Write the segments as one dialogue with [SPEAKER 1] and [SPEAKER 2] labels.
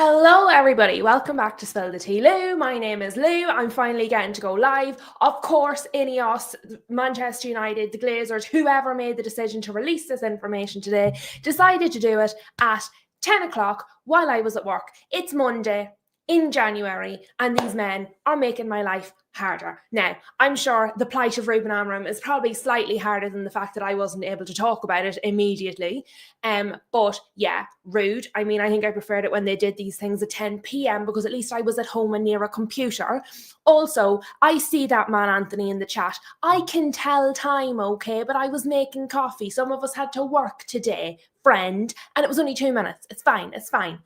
[SPEAKER 1] Hello everybody, welcome back to Spill the Tea Lou. My name is Lou. I'm finally getting to go live. Of course, Ineos, Manchester United, the Glazers, whoever made the decision to release this information today, decided to do it at 10 o'clock while I was at work. It's Monday in January and these men are making my life harder. Now, I'm sure the plight of Ruben Amorim is probably slightly harder than the fact that I wasn't able to talk about it immediately. But yeah, rude. I mean, I think I preferred it when they did these things at 10 p.m. because at least I was at home and near a computer. Also, I see that man Anthony in the chat. I can tell time, okay, but I was making coffee. Some of us had to work today, friend, and it was only 2 minutes. It's fine. It's fine.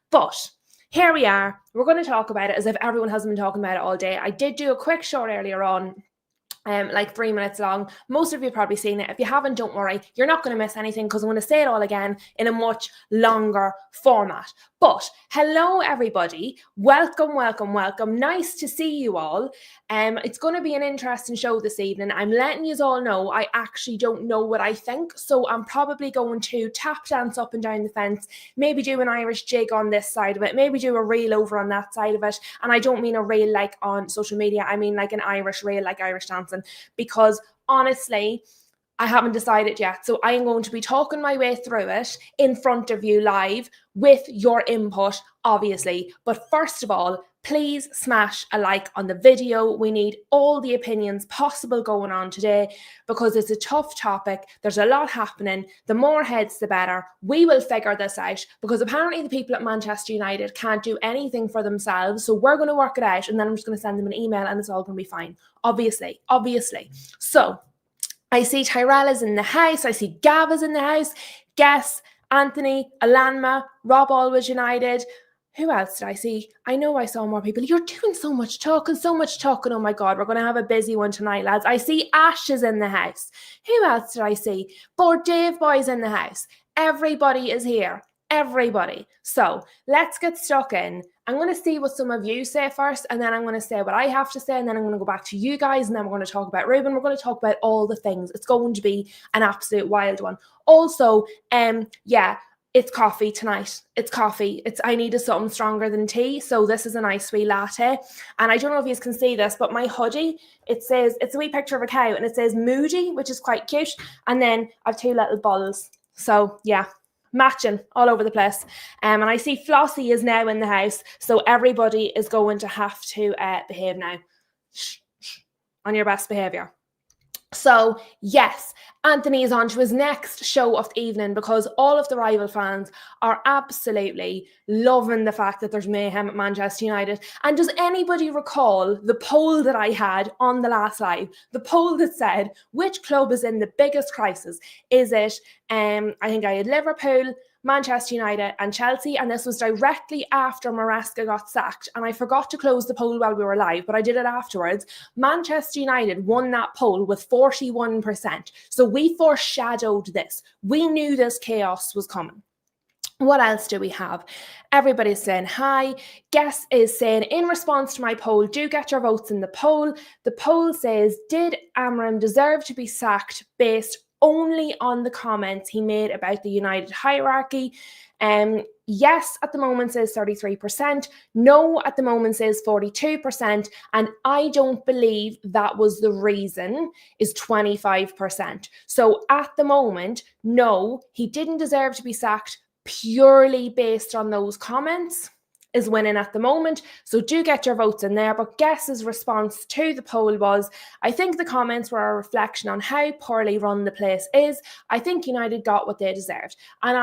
[SPEAKER 1] But here we are. We're going to talk about it as if everyone hasn't been talking about it all day. I did do a quick short earlier on, like 3 minutes long. Most of you have probably seen it. If you haven't, don't worry. You're not going to miss anything because I'm going to say it all again in a much longer format. But hello, everybody. Welcome, welcome, welcome. Nice to see you all. It's going to be an interesting show this evening. I'm letting you all know I actually don't know what I think. So I'm probably going to tap dance up and down the fence, maybe do an Irish jig on this side of it, maybe do a reel over on that side of it. And I don't mean a reel like on social media. I mean like an Irish reel, like Irish dancing, because honestly, I haven't decided yet. So I'm going to be talking my way through it in front of you live with your input, obviously. But first of all, please smash a like on the video. We need all the opinions possible going on today because it's a tough topic. There's a lot happening. The more heads, the better. We will figure this out because apparently the people at Manchester United can't do anything for themselves. So we're going to work it out and then I'm just going to send them an email and it's all going to be fine. Obviously. So I see Tyrell is in the house. I see Gav is in the house. Guess, Anthony, Alanma, Rob Always United. Who else did I see? I know I saw more people. You're doing so much talking. Oh my God, we're going to have a busy one tonight, lads. I see Ash is in the house. Who else did I see? Dave Boy's in the house. Everybody is here. Everybody. So let's get stuck in. I'm going to see what some of you say first, and then I'm going to say what I have to say, and then I'm going to go back to you guys, and then we're going to talk about Ruben. We're going to talk about all the things. It's going to be an absolute wild one. Also, it's coffee tonight. It's coffee. I needed something stronger than tea, so this is a nice wee latte. And I don't know if you can see this, but my hoodie, it's a wee picture of a cow, and it says Moody, which is quite cute. And then I have two little balls. So yeah. Matching all over the place. And I see Flossie is now in the house. So everybody is going to have to behave now. Shh, on your best behavior. So yes, Anthony is on to his next show of the evening because all of the rival fans are absolutely loving the fact that there's mayhem at Manchester United. And does anybody recall the poll that I had on the last live? The poll that said, which club is in the biggest crisis? Is it, I think I had Liverpool, Manchester United and Chelsea, and this was directly after Maresca got sacked, and I forgot to close the poll while we were live, but I did it afterwards. Manchester United won that poll with 41%, so we foreshadowed this. We knew this chaos was coming. What else do we have? Everybody's saying hi. Guess is saying, in response to my poll, do get your votes in the poll. The poll says, did Amorim deserve to be sacked based only on the comments he made about the United hierarchy? Yes, at the moment says 33%. No, at the moment says 42%. And I don't believe that was the reason is 25%. So at the moment, no, he didn't deserve to be sacked purely based on those comments is winning at the moment. So do get your votes in there. But Guess's response to the poll was, I think the comments were a reflection on how poorly run the place is. I think United got what they deserved. And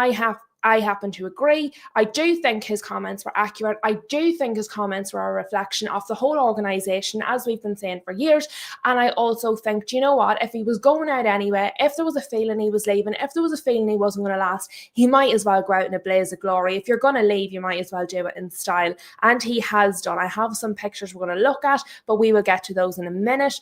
[SPEAKER 1] I happen to agree. I do think his comments were accurate. I do think his comments were a reflection of the whole organisation, as we've been saying for years. And I also think, do you know what? If he was going out anyway, if there was a feeling he was leaving, if there was a feeling he wasn't going to last, he might as well go out in a blaze of glory. If you're going to leave, you might as well do it in style. And he has done. I have some pictures we're going to look at, but we will get to those in a minute.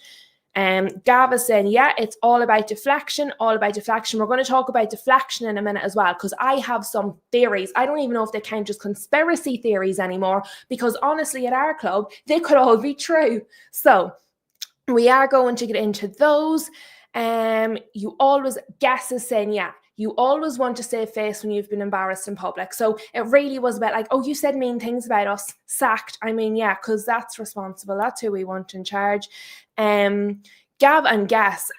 [SPEAKER 1] Gav is saying, yeah, it's all about deflection. We're going to talk about deflection in a minute as well, because I have some theories. I don't even know if they count as conspiracy theories anymore, because honestly, at our club, they could all be true. So we are going to get into those. You always Guess is saying, yeah, You always want to save face when you've been embarrassed in public. So it really was about like, oh, you said mean things about us, sacked. I mean, yeah, because that's responsible. That's who we want in charge. Gav and Guess,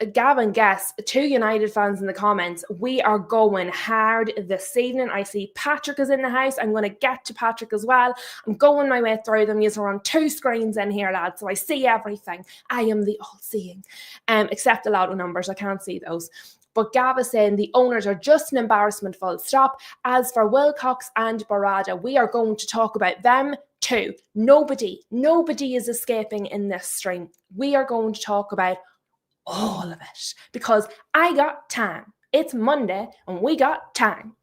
[SPEAKER 1] 2 United fans in the comments, we are going hard this evening. I see Patrick is in the house. I'm going to get to Patrick as well. I'm going my way through them. You're on 2 screens in here, lads, so I see everything. I am the all-seeing, except the lotto numbers. I can't see those. But Gav is saying the owners are just an embarrassment, full stop. As for Wilcox and Barada, we are going to talk about them too. Nobody is escaping in this stream. We are going to talk about all of it because I got time. It's Monday and we got time.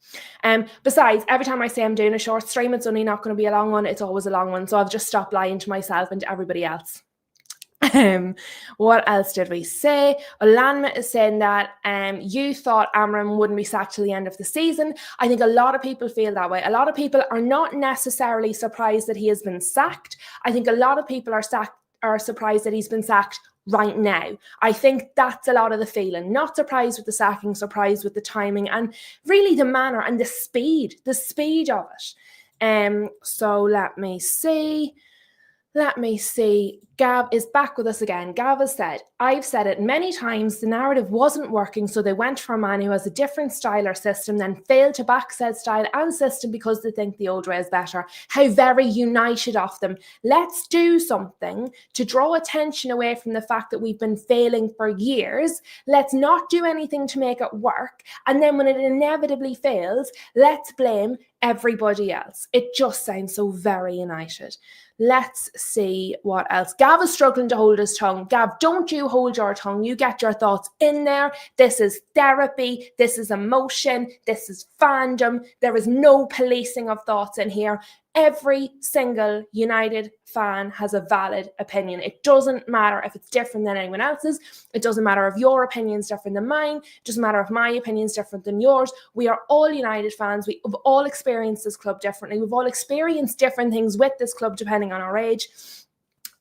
[SPEAKER 1] Besides, every time I say I'm doing a short stream, it's only not going to be a long one. It's always a long one. So I've just stopped lying to myself and to everybody else. What else did we say? Olanma is saying that you thought Amorim wouldn't be sacked till the end of the season. I think a lot of people feel that way. A lot of people are not necessarily surprised that he has been sacked. I think a lot of people are surprised that he's been sacked right now. I think that's a lot of the feeling. Not surprised with the sacking, surprised with the timing and really the manner and the speed of it. So let me see. Gav is back with us again. Gav has said, I've said it many times, the narrative wasn't working, so they went for a man who has a different style or system, then failed to back said style and system because they think the old way is better. How very united of them. Let's do something to draw attention away from the fact that we've been failing for years. Let's not do anything to make it work. And then when it inevitably fails, let's blame everybody else. It just sounds so very united. Let's see what else. Gav is struggling to hold his tongue. Gav, don't you hold your tongue. You get your thoughts in there. This is therapy. This is emotion. This is fandom. There is no policing of thoughts in here. Every single United fan has a valid opinion. It doesn't matter if it's different than anyone else's. It doesn't matter if your opinion's different than mine. It doesn't matter if my opinion's different than yours. We are all United fans. We've all experienced this club differently. We've all experienced different things with this club depending on our age.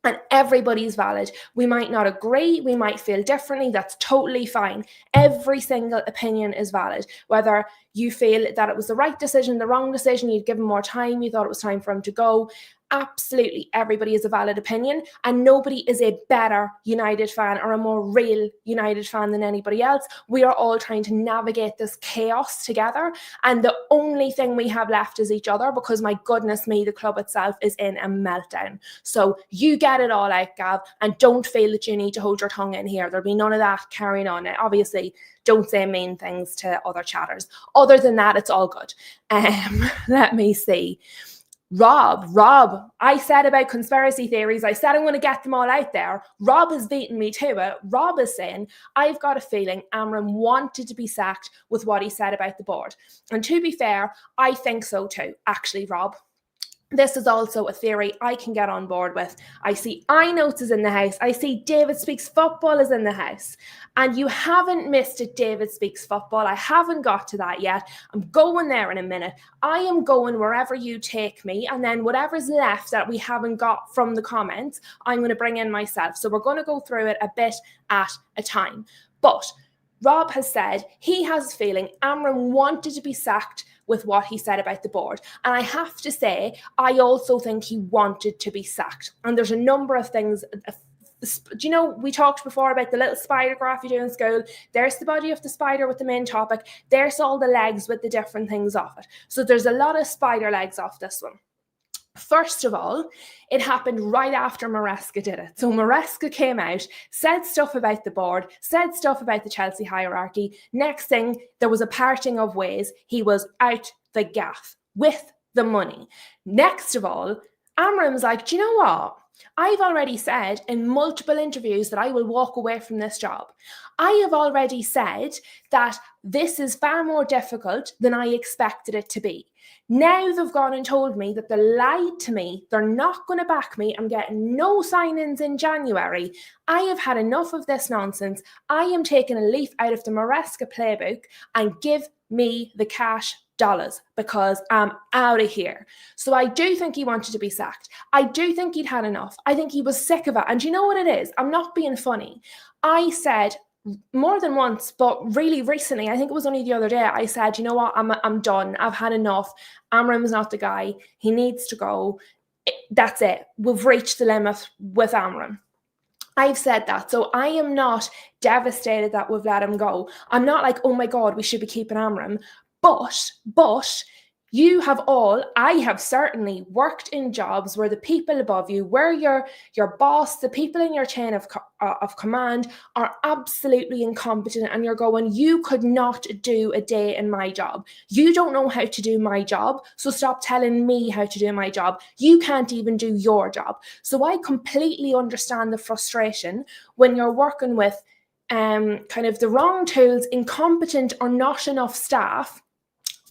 [SPEAKER 1] And everybody's valid. We might not agree. We might feel differently. That's totally fine. Every single opinion is valid. Whether you feel that it was the right decision, the wrong decision, you'd give him more time, you thought it was time for him to go. Absolutely, everybody has a valid opinion and nobody is a better United fan or a more real United fan than anybody else. We are all trying to navigate this chaos together and the only thing we have left is each other because my goodness me, the club itself is in a meltdown. So you get it all out, Gav, and don't feel that you need to hold your tongue in here. There'll be none of that carrying on. Now, obviously, don't say mean things to other chatters. Other than that, it's all good. Let me see. Rob, I said about conspiracy theories, I said I'm going to get them all out there. Rob has beaten me to it. Rob is saying, I've got a feeling Amorim wanted to be sacked with what he said about the board. And to be fair, I think so too, actually, Rob. This is also a theory I can get on board with. I see iNotes is in the house. I see David Speaks Football is in the house. And you haven't missed it, David Speaks Football. I haven't got to that yet. I'm going there in a minute. I am going wherever you take me. And then whatever's left that we haven't got from the comments, I'm going to bring in myself. So we're going to go through it a bit at a time. But Rob has said he has a feeling Amorim wanted to be sacked with what he said about the board. And I have to say, I also think he wanted to be sacked. And there's a number of things. Do you know, we talked before about the little spider graph you do in school. There's the body of the spider with the main topic. There's all the legs with the different things off it. So there's a lot of spider legs off this one. First of all, it happened right after Maresca did it. So Maresca came out, said stuff about the board, said stuff about the Chelsea hierarchy. Next thing, there was a parting of ways. He was out the gaff with the money. Next of all, Amorim's like, do you know what? I've already said in multiple interviews that I will walk away from this job. I have already said that this is far more difficult than I expected it to be. Now they've gone and told me that they lied to me. They're not going to back me. I'm getting no sign-ins in January. I have had enough of this nonsense. I am taking a leaf out of the Maresca playbook and give me the cash dollars because I'm out of here. So I do think he wanted to be sacked. I do think he'd had enough. I think he was sick of it. And you know what it is? I'm not being funny. I said more than once, but really recently, I think it was only the other day, I said, you know what, I'm done. I've had enough. Amorim's not the guy. He needs to go. That's it. We've reached the limit with Amorim. I've said that. So I am not devastated that we've let him go. I'm not like, oh my God, we should be keeping Amorim. But you have I have certainly worked in jobs where the people above you, where your boss, the people in your chain of command are absolutely incompetent, and you're going, you could not do a day in my job. You don't know how to do my job, so stop telling me how to do my job. You can't even do your job. So I completely understand the frustration when you're working with kind of the wrong tools, incompetent or not enough staff.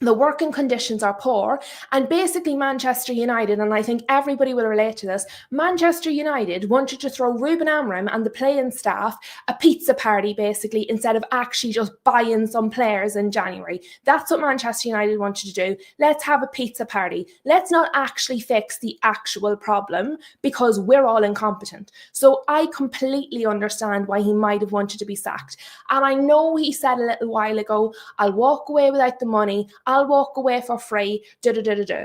[SPEAKER 1] The working conditions are poor, and basically Manchester United, and I think everybody will relate to this, Manchester United wanted to throw Ruben Amorim and the playing staff a pizza party, basically, instead of actually just buying some players in January. That's what Manchester United wanted to do. Let's have a pizza party. Let's not actually fix the actual problem, because we're all incompetent. So I completely understand why he might have wanted to be sacked. And I know he said a little while ago, I'll walk away without the money, I'll walk away for free,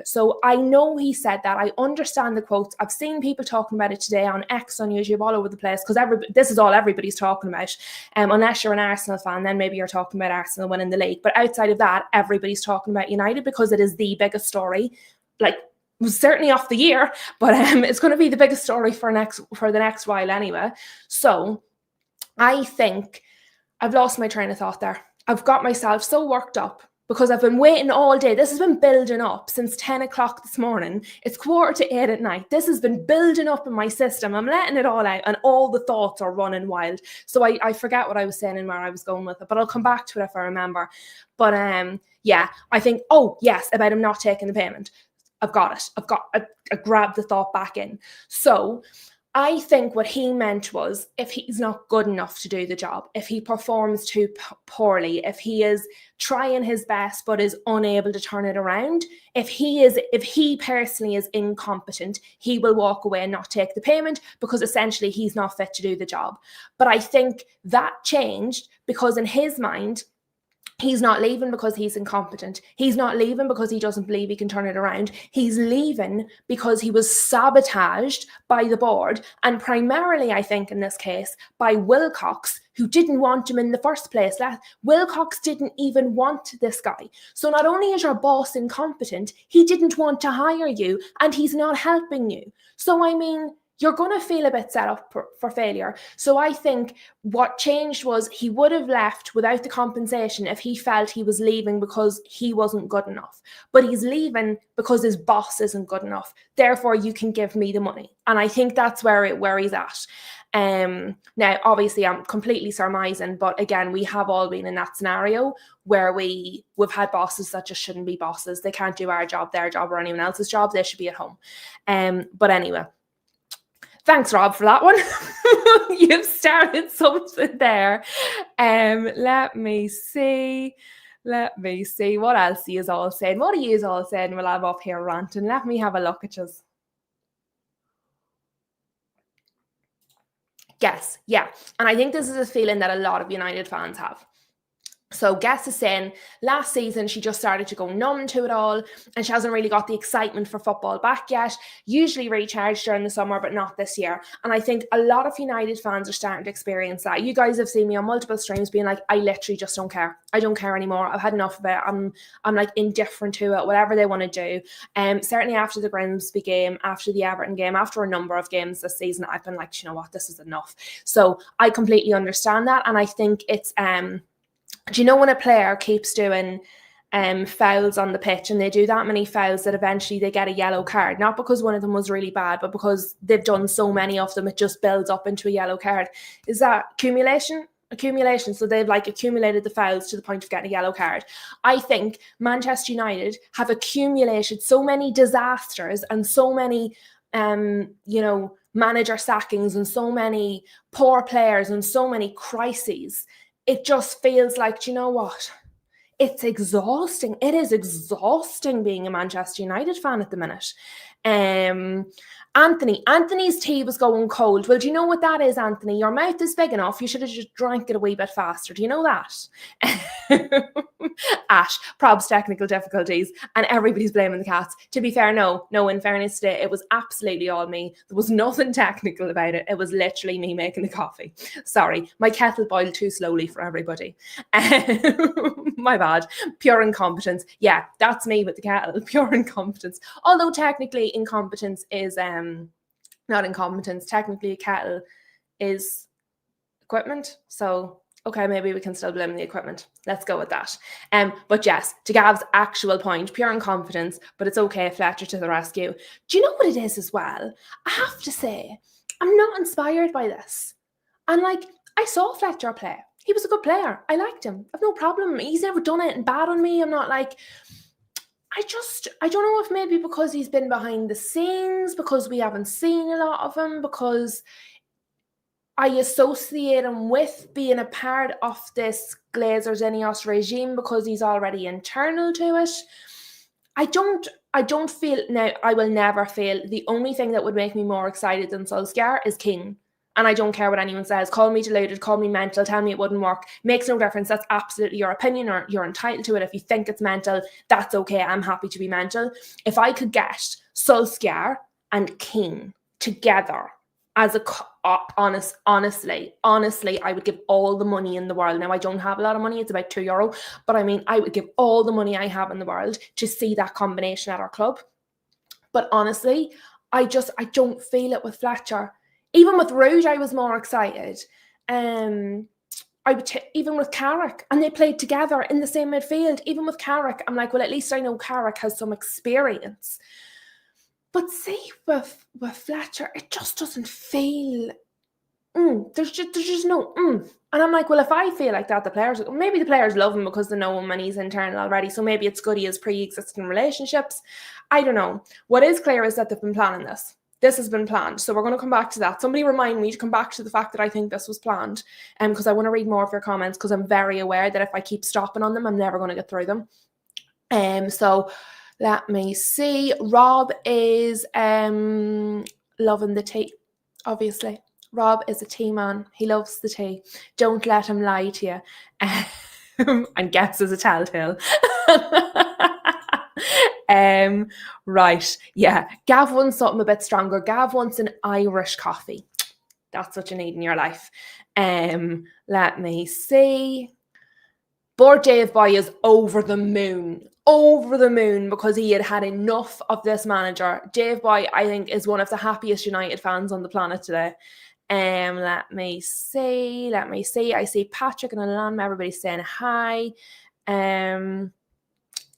[SPEAKER 1] So I know he said that. I understand the quotes. I've seen people talking about it today on X, on YouTube, all over the place, because this is all everybody's talking about. Unless you're an Arsenal fan, then maybe you're talking about Arsenal winning the league. But outside of that, everybody's talking about United, because it is the biggest story. Like, certainly off the year, but it's going to be the biggest story for the next while anyway. So I think I've lost my train of thought there. I've got myself so worked up, because I've been waiting all day. This has been building up since 10 o'clock this morning. It's 7:45 at night. This has been building up in my system. I'm letting it all out, and all the thoughts are running wild. So I forget what I was saying and where I was going with it, but I'll come back to it if I remember. But yeah, I think, oh yes, about him not taking the payment. I've got it. I grabbed the thought back in. So I think what he meant was, if he's not good enough to do the job, if he performs too poorly, if he is trying his best but is unable to turn it around, if he personally is incompetent, he will walk away and not take the payment, because essentially he's not fit to do the job. But I think that changed, because in his mind, he's not leaving because he's incompetent. He's not leaving because he doesn't believe he can turn it around. He's leaving because he was sabotaged by the board, and primarily, I think in this case, by Wilcox, who didn't want him in the first place. Wilcox didn't even want this guy. So not only is your boss incompetent, he didn't want to hire you, and he's not helping you. So I mean, you're going to feel a bit set up for failure. So I think what changed was, he would have left without the compensation if he felt he was leaving because he wasn't good enough. But he's leaving because his boss isn't good enough. Therefore, you can give me the money. And I think that's where he's at. Now, obviously, I'm completely surmising, but again, we have all been in that scenario where we've had bosses that just shouldn't be bosses. They can't do our job, their job, or anyone else's job. They should be at home. But anyway. Thanks, Rob, for that one. You've started something there. Let me see what else he is all saying. What he is all saying while I'm up here ranting. Let me have a look at you. Yes, yeah. And I think this is a feeling that a lot of United fans have. So Guess is saying last season she just started to go numb to it all, and she hasn't really got the excitement for football back yet. Usually recharged during the summer, but not this year. And I think a lot of United fans are starting to experience that. You guys have seen me on multiple streams being like, I literally just don't care. I don't care anymore. I've had enough of it. I'm like indifferent to it, whatever they want to do. Certainly after the Grimsby game, after the Everton game, after a number of games this season, I've been like, you know what, this is enough. So I completely understand that. And I think it's do you know when a player keeps doing fouls on the pitch, and they do that many fouls that eventually they get a yellow card, not because one of them was really bad, but because they've done so many of them, it just builds up into a yellow card. Is that accumulation? So they've like accumulated the fouls to the point of getting a yellow card. I think Manchester United have accumulated so many disasters and so many manager sackings and so many poor players and so many crises. It just feels like, do you know what? it's exhausting. It is exhausting being a Manchester United fan at the minute. Anthony's tea was going cold. Well, do you know what that is, Anthony? Your mouth is big enough. You should have just drank it a wee bit faster. Do you know that? Ash, probs technical difficulties, and everybody's blaming the cats. To be fair, no, in fairness today, it was absolutely all me. There was nothing technical about it. It was literally me making the coffee. Sorry, my kettle boiled too slowly for everybody. My bad. Pure incompetence. Yeah, that's me with the kettle. Pure incompetence. Although technically incompetence is not incompetence. Technically a kettle is equipment. So okay, maybe we can still blame the equipment. Let's go with that. But yes, to Gav's actual point, pure incompetence, but it's okay, Fletcher to the rescue. Do you know what it is as well? I have to say, I'm not inspired by this. And like, I saw Fletcher play. He was a good player. I liked him. I've no problem. He's never done anything bad on me. I'm not like, I don't know if maybe because he's been behind the scenes, because we haven't seen a lot of him, because I associate him with being a part of this Glazers Ineos regime because he's already internal to it. I don't feel, now I will never feel, the only thing that would make me more excited than Solskjaer is King. And I don't care what anyone says. Call me deluded, call me mental, tell me it wouldn't work. Makes no difference. That's absolutely your opinion, or you're entitled to it. If you think it's mental, that's okay. I'm happy to be mental. If I could get Solskjaer and King together as a honestly, I would give all the money in the world. Now, I don't have a lot of money. It's about €2. But I mean, I would give all the money I have in the world to see that combination at our club. But honestly, I don't feel it with Fletcher. Even with Rouge, I was more excited. Even with Carrick, and they played together in the same midfield. Even with Carrick, I'm like, well, at least I know Carrick has some experience. But see, with Fletcher, it just doesn't feel. There's just no. And I'm like, well, if I feel like that, maybe the players love him because they know him and he's internal already. So maybe it's good he has pre-existing relationships. I don't know. What is clear is that they've been planning this. This has been planned. So we're going to come back to that. Somebody remind me to come back to the fact that I think this was planned. Because I want to read more of your comments, because I'm very aware that if I keep stopping on them, I'm never going to get through them. So let me see. Rob is loving the tea, obviously. Rob is a tea man. He loves the tea. Don't let him lie to you. And guess is a telltale. Right, yeah. Gav wants something a bit stronger. Gav wants an Irish coffee. That's what you need in your life. Let me see. Board Dave Boy is over the moon because he had enough of this manager. Dave Boy, I think, is one of the happiest United fans on the planet today. Let me see. I see Patrick and Alan. Everybody's saying hi.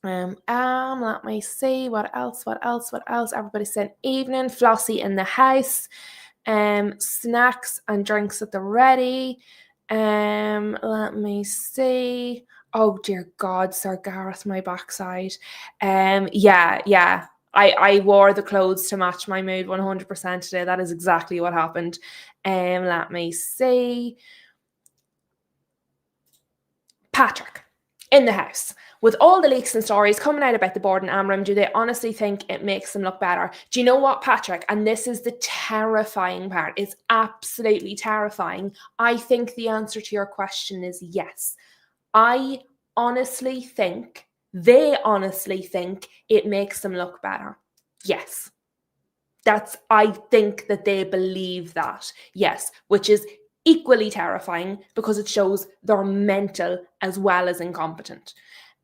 [SPEAKER 1] Let me see what else. Everybody's saying evening. Flossie in the house. Snacks and drinks at the ready. Let me see. Oh dear God, Sir Gareth, my backside. Yeah. I wore the clothes to match my mood 100% today. That is exactly what happened. Let me see. Patrick in the house. With all the leaks and stories coming out about the board and Amorim, do they honestly think it makes them look better? Do you know what, Patrick? And this is the terrifying part. It's absolutely terrifying. I think the answer to your question is yes. They honestly think it makes them look better. Yes. I think that they believe that. Yes, which is equally terrifying because it shows they're mental as well as incompetent.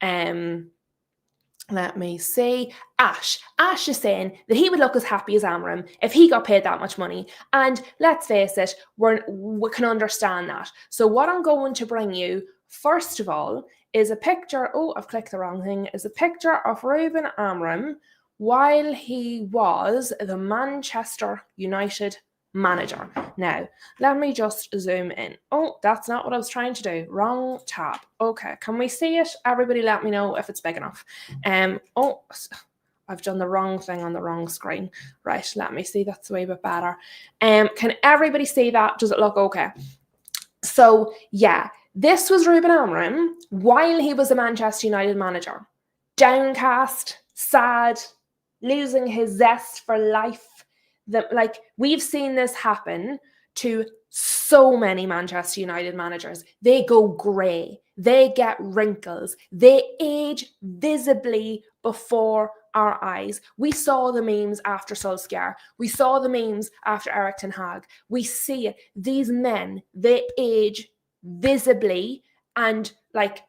[SPEAKER 1] Let me see. Ash is saying that he would look as happy as Amorim if he got paid that much money. And let's face it, we can understand that. So what I'm going to bring you, first of all, is a picture. Oh, I've clicked the wrong thing. Is a picture of Ruben Amorim while he was the Manchester United manager. Now, let me just zoom in. Oh, that's not what I was trying to do. Wrong tab. Okay, can we see it? Everybody let me know if it's big enough. Oh, I've done the wrong thing on the wrong screen. Right, let me see. That's way bit better. Can everybody see that? Does it look okay? So, yeah, This was Ruben Amorim while he was a Manchester United manager. Downcast, sad, losing his zest for life. We've seen this happen to so many Manchester United managers. They go grey, they get wrinkles, they age visibly before our eyes. We saw the memes after Solskjaer. We saw the memes after Erik ten Hag. We see it. These men, they age visibly and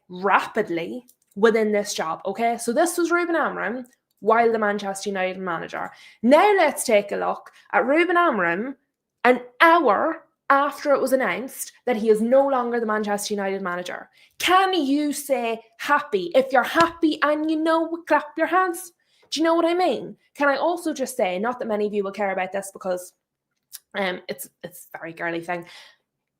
[SPEAKER 1] rapidly within this job. Okay, so this was Ruben Amorim while the Manchester United manager. Now let's take a look at Ruben Amorim an hour after it was announced that he is no longer the Manchester United manager. Can you say happy? If you're happy and clap your hands. Do you know what I mean? Can I also just say, not that many of you will care about this because it's a very girly thing.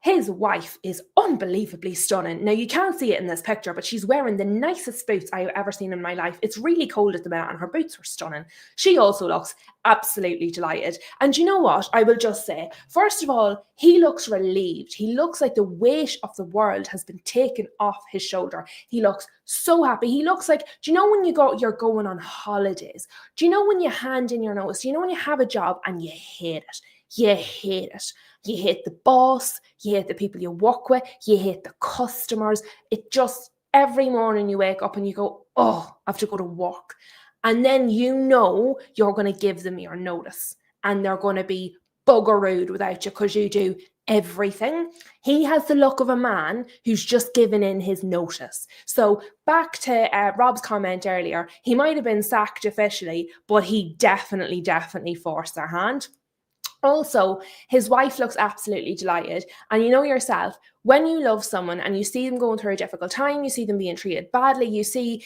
[SPEAKER 1] His wife is unbelievably stunning. Now, you can't see it in this picture, but she's wearing the nicest boots I've ever seen in my life. It's really cold at the minute, and her boots were stunning. She also looks absolutely delighted. And you know what? I will just say, first of all, he looks relieved. He looks like the weight of the world has been taken off his shoulder. He looks so happy. He looks like, do you know when you're going on holidays? Do you know when you hand in your notice? Do you know when you have a job and you hate it? You hate it. You hate the boss, you hate the people you work with, you hate the customers. It just, every morning you wake up and you go, oh, I have to go to work. And then you're going to give them your notice and they're going to be bugger rude without you because you do everything. He has the look of a man who's just given in his notice. So back to Rob's comment earlier, he might have been sacked officially, but he definitely forced their hand. Also, his wife looks absolutely delighted. And you know yourself, when you love someone and you see them going through a difficult time, you see them being treated badly, you see,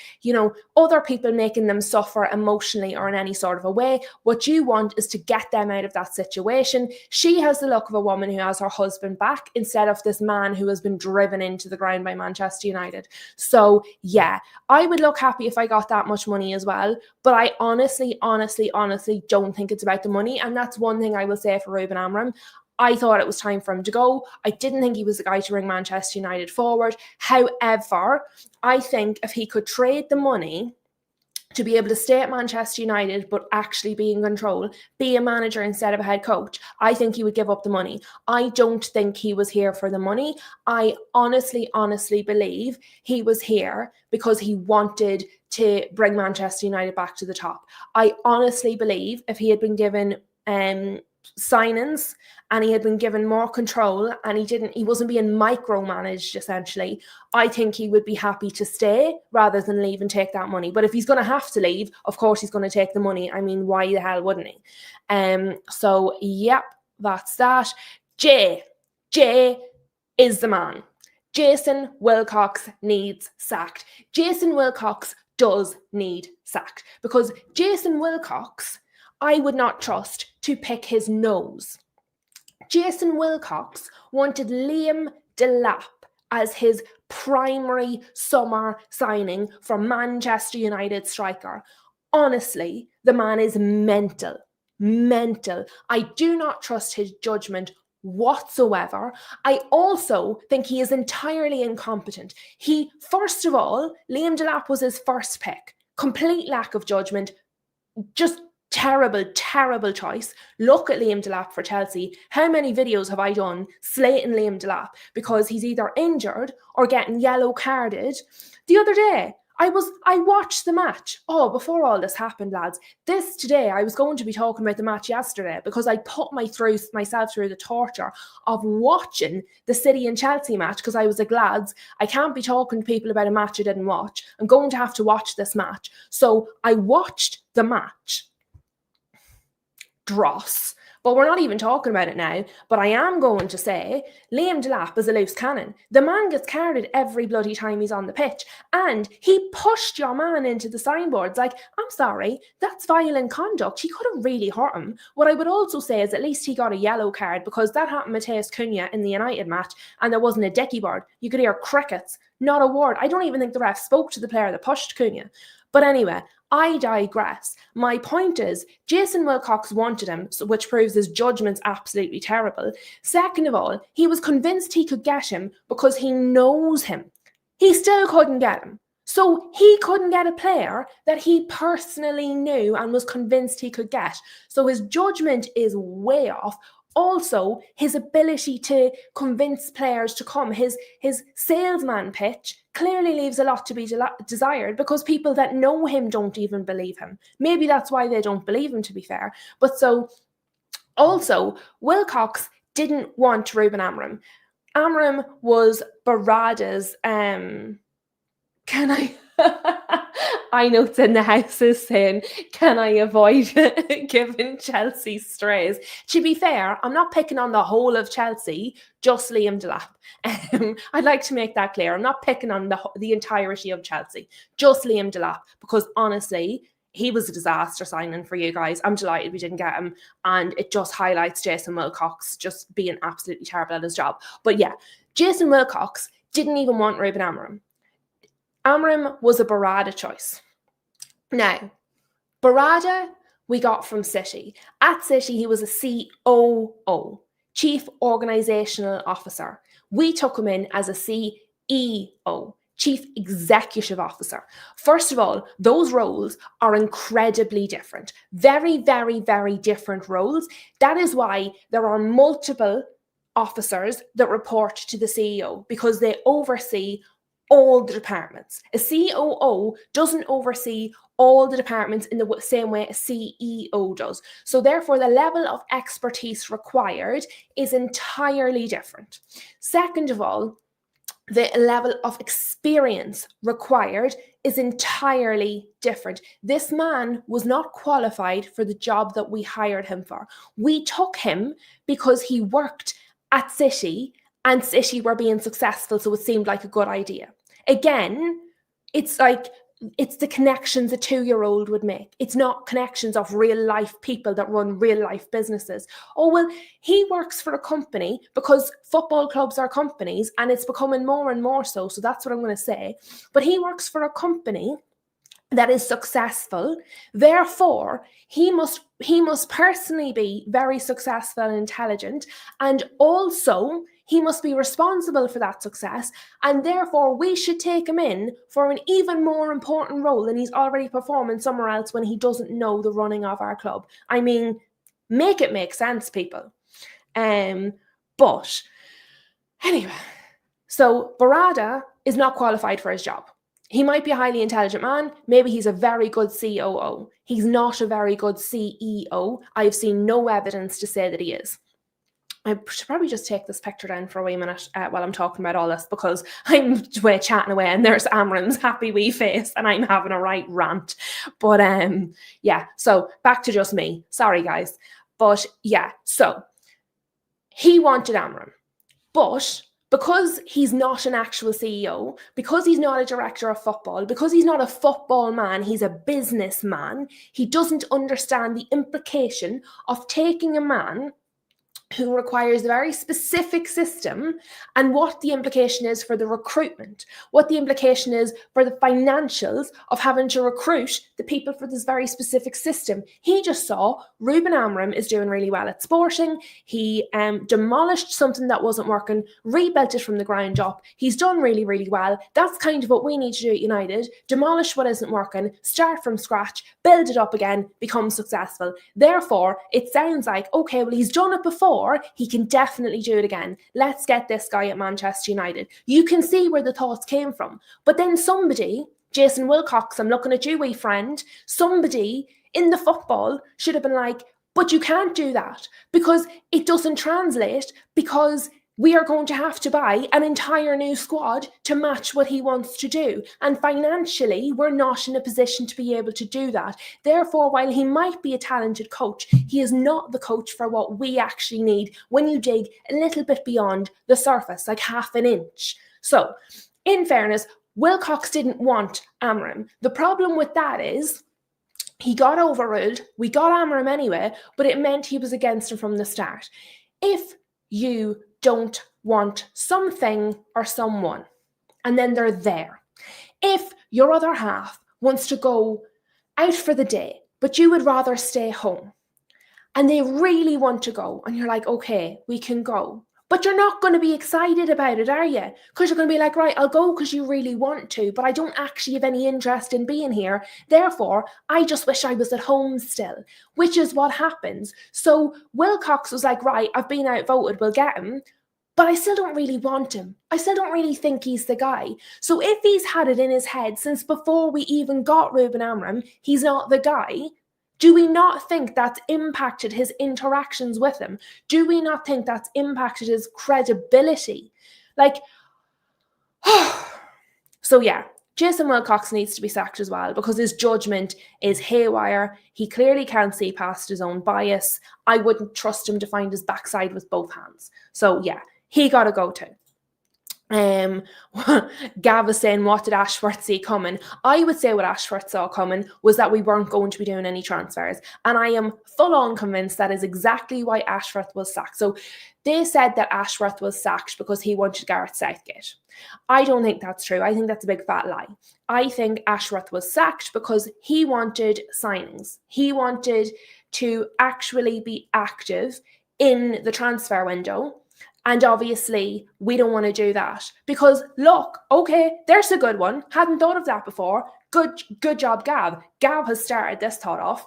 [SPEAKER 1] other people making them suffer emotionally or in any sort of a way, what you want is to get them out of that situation. She has the look of a woman who has her husband back instead of this man who has been driven into the ground by Manchester United. So yeah, I would look happy if I got that much money as well. But I honestly don't think it's about the money. And that's one thing I will say for Ruben Amorim. I thought it was time for him to go. I didn't think he was the guy to bring Manchester United forward. However, I think if he could trade the money to be able to stay at Manchester United but actually be in control, be a manager instead of a head coach, I think he would give up the money. I don't think he was here for the money. I honestly believe he was here because he wanted to bring Manchester United back to the top. I honestly believe if he had been given signings and he had been given more control and he wasn't being micromanaged essentially, I think he would be happy to stay rather than leave and take that money. But if he's going to have to leave, of course he's going to take the money. I mean, why the hell wouldn't he? So yep, that's that. Jay is the man. Jason Wilcox needs sacked. Jason Wilcox does need sacked because Jason Wilcox, I would not trust to pick his nose. Jason Wilcox wanted Liam Delap as his primary summer signing for Manchester United striker. Honestly, the man is mental. I do not trust his judgment whatsoever. I also think he is entirely incompetent. First of all, Liam Delap was his first pick. Complete lack of judgment. Just terrible choice. Look at Liam Delap for Chelsea. How many videos have I done slating Liam Delap because he's either injured or getting yellow carded? The other day, I watched the match. Oh, before all this happened, lads, today I was going to be talking about the match yesterday because I put myself through the torture of watching the City and Chelsea match because I was like, lads, I can't be talking to people about a match I didn't watch. I'm going to have to watch this match. So I watched the match. Dross. But we're not even talking about it now. But I am going to say Liam Delap is a loose cannon. The man gets carded every bloody time he's on the pitch. And he pushed your man into the signboards. Like, I'm sorry, that's violent conduct. He could have really hurt him. What I would also say is at least he got a yellow card because that happened to Matheus Cunha in the United match and there wasn't a dicky board. You could hear crickets, not a word. I don't even think the ref spoke to the player that pushed Cunha. But anyway, I digress. My point is, Jason Wilcox wanted him, which proves his judgment's absolutely terrible. Second of all, he was convinced he could get him because he knows him. He still couldn't get him. So he couldn't get a player that he personally knew and was convinced he could get. So his judgment is way off. Also, his ability to convince players to come, his salesman pitch clearly leaves a lot to be desired because people that know him don't even believe him. Maybe that's why they don't believe him, to be fair. But so, also, Wilcox didn't want Ruben Amorim. Amorim was Barada's, can I... I know it's in the house is saying, can I avoid giving Chelsea strays? To be fair, I'm not picking on the whole of Chelsea, just Liam Delap. I'd like to make that clear. I'm not picking on the entirety of Chelsea, just Liam Delap, because honestly, he was a disaster signing for you guys. I'm delighted we didn't get him, and it just highlights Jason Wilcox just being absolutely terrible at his job. But yeah, Jason Wilcox didn't even want Ruben Amorim. Amorim was a Barada choice. Now, Barada we got from City. At City, he was a COO, Chief Organisational Officer. We took him in as a CEO, Chief Executive Officer. First of all, those roles are incredibly different. Very, very, very different roles. That is why there are multiple officers that report to the CEO, because they oversee all the departments. A COO doesn't oversee all the departments in the same way a CEO does. So therefore, the level of expertise required is entirely different. Second of all, the level of experience required is entirely different. This man was not qualified for the job that we hired him for. We took him because he worked at City and City were being successful, so it seemed like a good idea. Again, it's the connections a 2-year-old would make. It's not connections of real life people that run real life businesses. Oh, well, he works for a company because football clubs are companies, and it's becoming more and more so. So that's what I'm going to say. But he works for a company that is successful. Therefore, he must personally be very successful and intelligent, and also he must be responsible for that success, and therefore we should take him in for an even more important role than he's already performing somewhere else when he doesn't know the running of our club. I mean, make it make sense, people. But anyway, so Barada is not qualified for his job. He might be a highly intelligent man. Maybe he's a very good COO. He's not a very good CEO. I've seen no evidence to say that he is. I should probably just take this picture down for a wee minute while I'm talking about all this, because I'm chatting away and there's Amorim's happy wee face and I'm having a right rant. But yeah, so back to just me. Sorry, guys. But yeah, so he wanted Amorim. But because he's not an actual CEO, because he's not a director of football, because he's not a football man, he's a businessman, he doesn't understand the implication of taking a man who requires a very specific system and what the implication is for the recruitment, what the implication is for the financials of having to recruit the people for this very specific system. He just saw Ruben Amorim is doing really well at Sporting. He demolished something that wasn't working, rebuilt it from the ground up. He's done really, really well. That's kind of what we need to do at United. Demolish what isn't working, start from scratch, build it up again, become successful. Therefore, it sounds like, okay, well, he's done it before. He can definitely do it again. Let's get this guy at Manchester United. You can see where the thoughts came from. But then somebody, Jason Wilcox, I'm looking at you, wee friend, somebody in the football should have been like, but you can't do that because it doesn't translate, because we are going to have to buy an entire new squad to match what he wants to do. And financially, we're not in a position to be able to do that. Therefore, while he might be a talented coach, he is not the coach for what we actually need when you dig a little bit beyond the surface, like half an inch. So, in fairness, Wilcox didn't want Amorim. The problem with that is he got overruled. We got Amorim anyway, but it meant he was against him from the start. If you don't want something or someone, and then they're there. If your other half wants to go out for the day, but you would rather stay home, and they really want to go, and you're like, okay, we can go. But you're not going to be excited about it, are you? Because you're going to be like, right, I'll go because you really want to, but I don't actually have any interest in being here. Therefore, I just wish I was at home still, which is what happens. So Wilcox was like, right, I've been outvoted, we'll get him. But I still don't really want him. I still don't really think he's the guy. So if he's had it in his head since before we even got Ruben Amorim, he's not the guy, do we not think that's impacted his interactions with him? Do we not think that's impacted his credibility? Like, so yeah, Jason Wilcox needs to be sacked as well because his judgment is haywire. He clearly can't see past his own bias. I wouldn't trust him to find his backside with both hands. So yeah, he got to go too. Gav is saying, what did Ashworth see coming? I would say what Ashworth saw coming was that we weren't going to be doing any transfers, and I am full on convinced that is exactly why Ashworth was sacked. So they said that Ashworth was sacked because he wanted Gareth Southgate. I don't think that's true. I think that's a big fat lie. I think Ashworth was sacked because he wanted signings. He wanted to actually be active in the transfer window. And obviously, we don't want to do that because, look, okay, there's a good one. Hadn't thought of that before. Good job, Gav. Gav has started this thought off.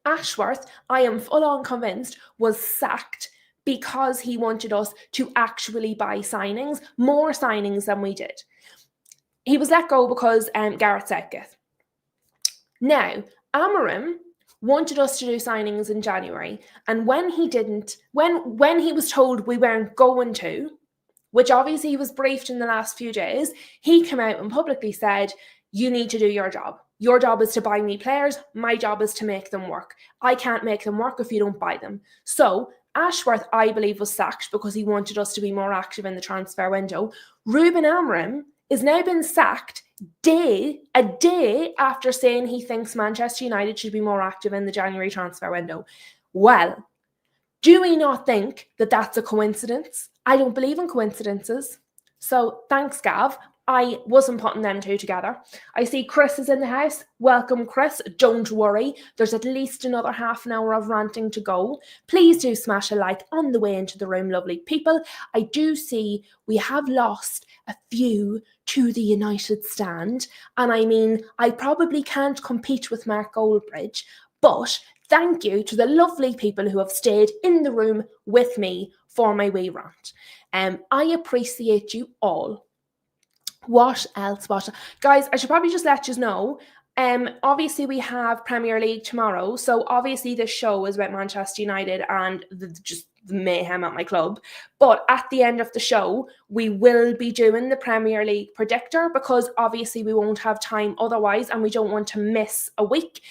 [SPEAKER 1] Ashworth, I am full on convinced, was sacked because he wanted us to actually buy signings, more signings than we did. He was let go because Gareth Southgate. Now, Amorim wanted us to do signings in January, and when he didn't, when he was told we weren't going to, which obviously he was briefed in the last few days, he came out and publicly said, you need to do your job. Your job is to buy me players. My job is to make them work. I can't make them work if you don't buy them. So Ashworth, I believe, was sacked because he wanted us to be more active in the transfer window. Ruben Amorim is now been sacked a day after saying he thinks Manchester United should be more active in the January transfer window. Well, do we not think that that's a coincidence? I don't believe in coincidences. So thanks, Gav. I wasn't putting them two together. I see Chris is in the house. Welcome, Chris. Don't worry. There's at least another half an hour of ranting to go. Please do smash a like on the way into the room, lovely people. I do see we have lost a few to the United stand. And I mean, I probably can't compete with Mark Goldbridge, but thank you to the lovely people who have stayed in the room with me for my wee rant. I appreciate you all. What else? Guys, I should probably just let you know. Obviously, we have Premier League tomorrow. So obviously, this show is about Manchester United and just the mayhem at my club. But at the end of the show, we will be doing the Premier League predictor because obviously we won't have time otherwise, and we don't want to miss a week.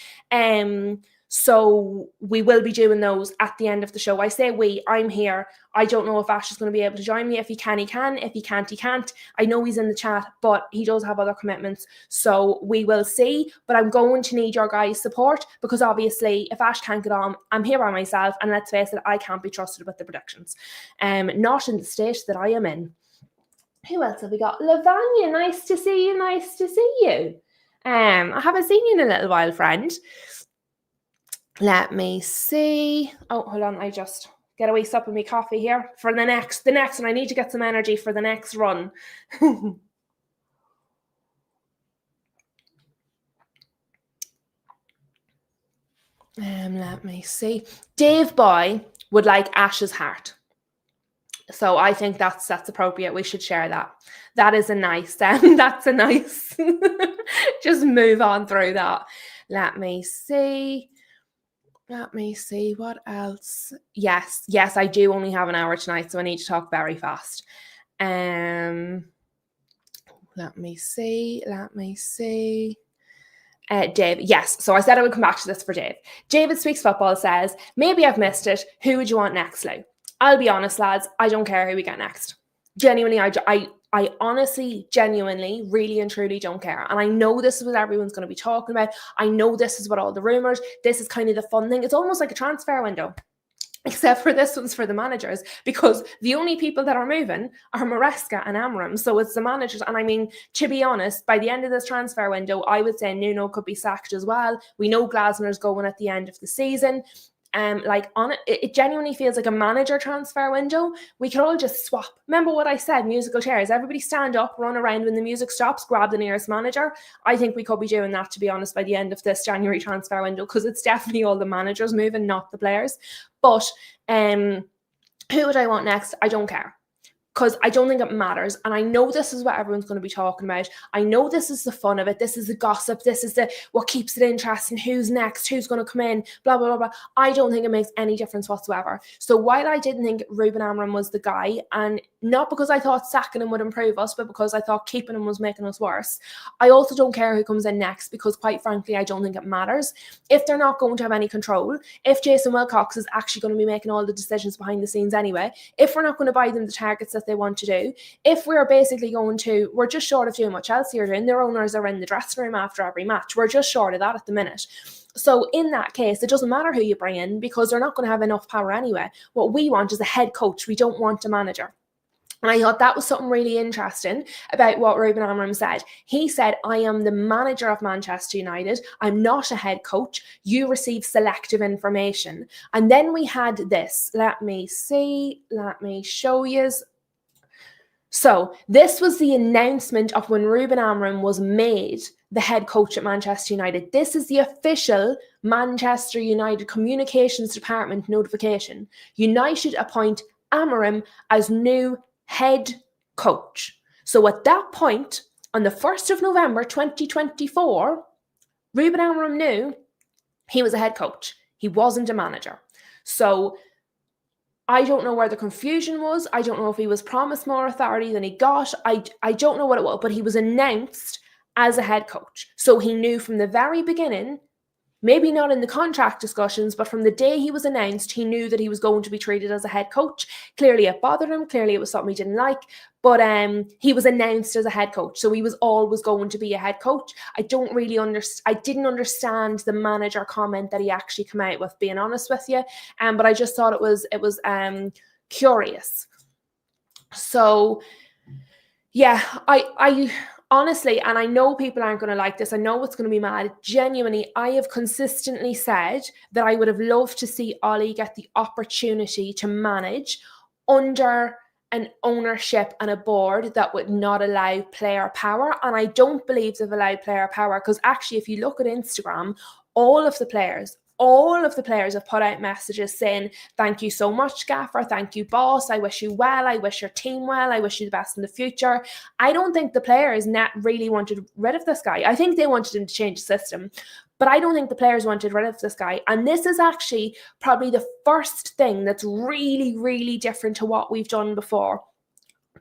[SPEAKER 1] So we will be doing those at the end of the show. I say we, I'm here. I don't know if Ash is going to be able to join me. If he can, he can. If he can't, he can't. I know he's in the chat, but he does have other commitments. So we will see. But I'm going to need your guys' support because obviously if Ash can't get on, I'm here by myself. And let's face it, I can't be trusted with the predictions. Not in the state that I am in. Who else have we got? Lavanya, nice to see you. Nice to see you. I haven't seen you in a little while, friend. Let me see. Oh, hold on. I just get a wee sup of my coffee here for the next one. I need to get some energy for the next run. Let me see. Dave Boy would like Ash's heart. So I think that's appropriate. We should share that. That is a nice, that's a nice, just move on through that. Let me see. What else? Yes, I do only have an hour tonight, so I need to talk very fast. Let me see. Dave, yes. So I said I would come back to this for Dave. David Speaks Football says, maybe I've missed it. Who would you want next, Lou? I'll be honest, lads. I don't care who we get next. Genuinely, I honestly, genuinely, really and truly don't care. And I know this is what everyone's going to be talking about. I know this is what all the rumours, this is kind of the fun thing. It's almost like a transfer window. except for this one's for the managers, because the only people that are moving are Maresca and Amorim. So it's the managers. And I mean, to be honest, by the end of this transfer window, I would say Nuno could be sacked as well. We know Glasner's going at the end of the season. It genuinely feels like a manager transfer window. We could all just swap. Remember what I said, musical chairs. Everybody stand up, run around when the music stops, grab the nearest manager. I think we could be doing that, to be honest, by the end of this January transfer window, because it's definitely all the managers moving, not the players. But who would I want next? I don't care, because I don't think it matters. And I know this is what everyone's going to be talking about. I know this is the fun of it. This is the gossip. This is what keeps it interesting. Who's next? Who's going to come in? Blah, blah, blah, blah. I don't think it makes any difference whatsoever. So while I didn't think Ruben Amorim was the guy, and not because I thought sacking him would improve us, but because I thought keeping him was making us worse, I also don't care who comes in next, because quite frankly, I don't think it matters. If they're not going to have any control, if Jason Wilcox is actually going to be making all the decisions behind the scenes anyway, if we're not going to buy them the targets that they want to do, if we're basically we're just short of doing what Chelsea are doing. Their owners are in the dressing room after every match. We're just short of that at the minute. So in that case, it doesn't matter who you bring in, because they're not going to have enough power anyway. What we want is a head coach. We don't want a manager. And I thought that was something really interesting about what Ruben Amorim said. He said, I am the manager of Manchester United. I'm not a head coach. You receive selective information. And then we had this. Let me show you. So this was the announcement of when Ruben Amorim was made the head coach at Manchester United. This is the official Manchester United Communications Department notification. United appoint Amorim as new head coach. So at that point, on the 1st of November 2024, Ruben Amorim knew he was a head coach. He wasn't a manager. So I don't know where the confusion was. I don't know if he was promised more authority than he got. I don't know what it was, but he was announced as a head coach. So he knew from the very beginning, maybe not in the contract discussions, but from the day he was announced, he knew that he was going to be treated as a head coach. Clearly it bothered him. Clearly it was something he didn't like. But he was announced as a head coach. So he was always going to be a head coach. I didn't understand the manager comment that he actually came out with, being honest with you. But I just thought it was curious. So yeah, I honestly, and I know people aren't going to like this, I know it's going to be mad, genuinely, I have consistently said that I would have loved to see Ollie get the opportunity to manage under an ownership and a board that would not allow player power. And I don't believe they've allowed player power, because actually, if you look at Instagram, all of the players have put out messages saying, thank you so much, Gaffer. Thank you, boss. I wish you well. I wish your team well. I wish you the best in the future. I don't think the players really wanted rid of this guy. I think they wanted him to change the system, but I don't think the players wanted rid of this guy. And this is actually probably the first thing that's really, really different to what we've done before.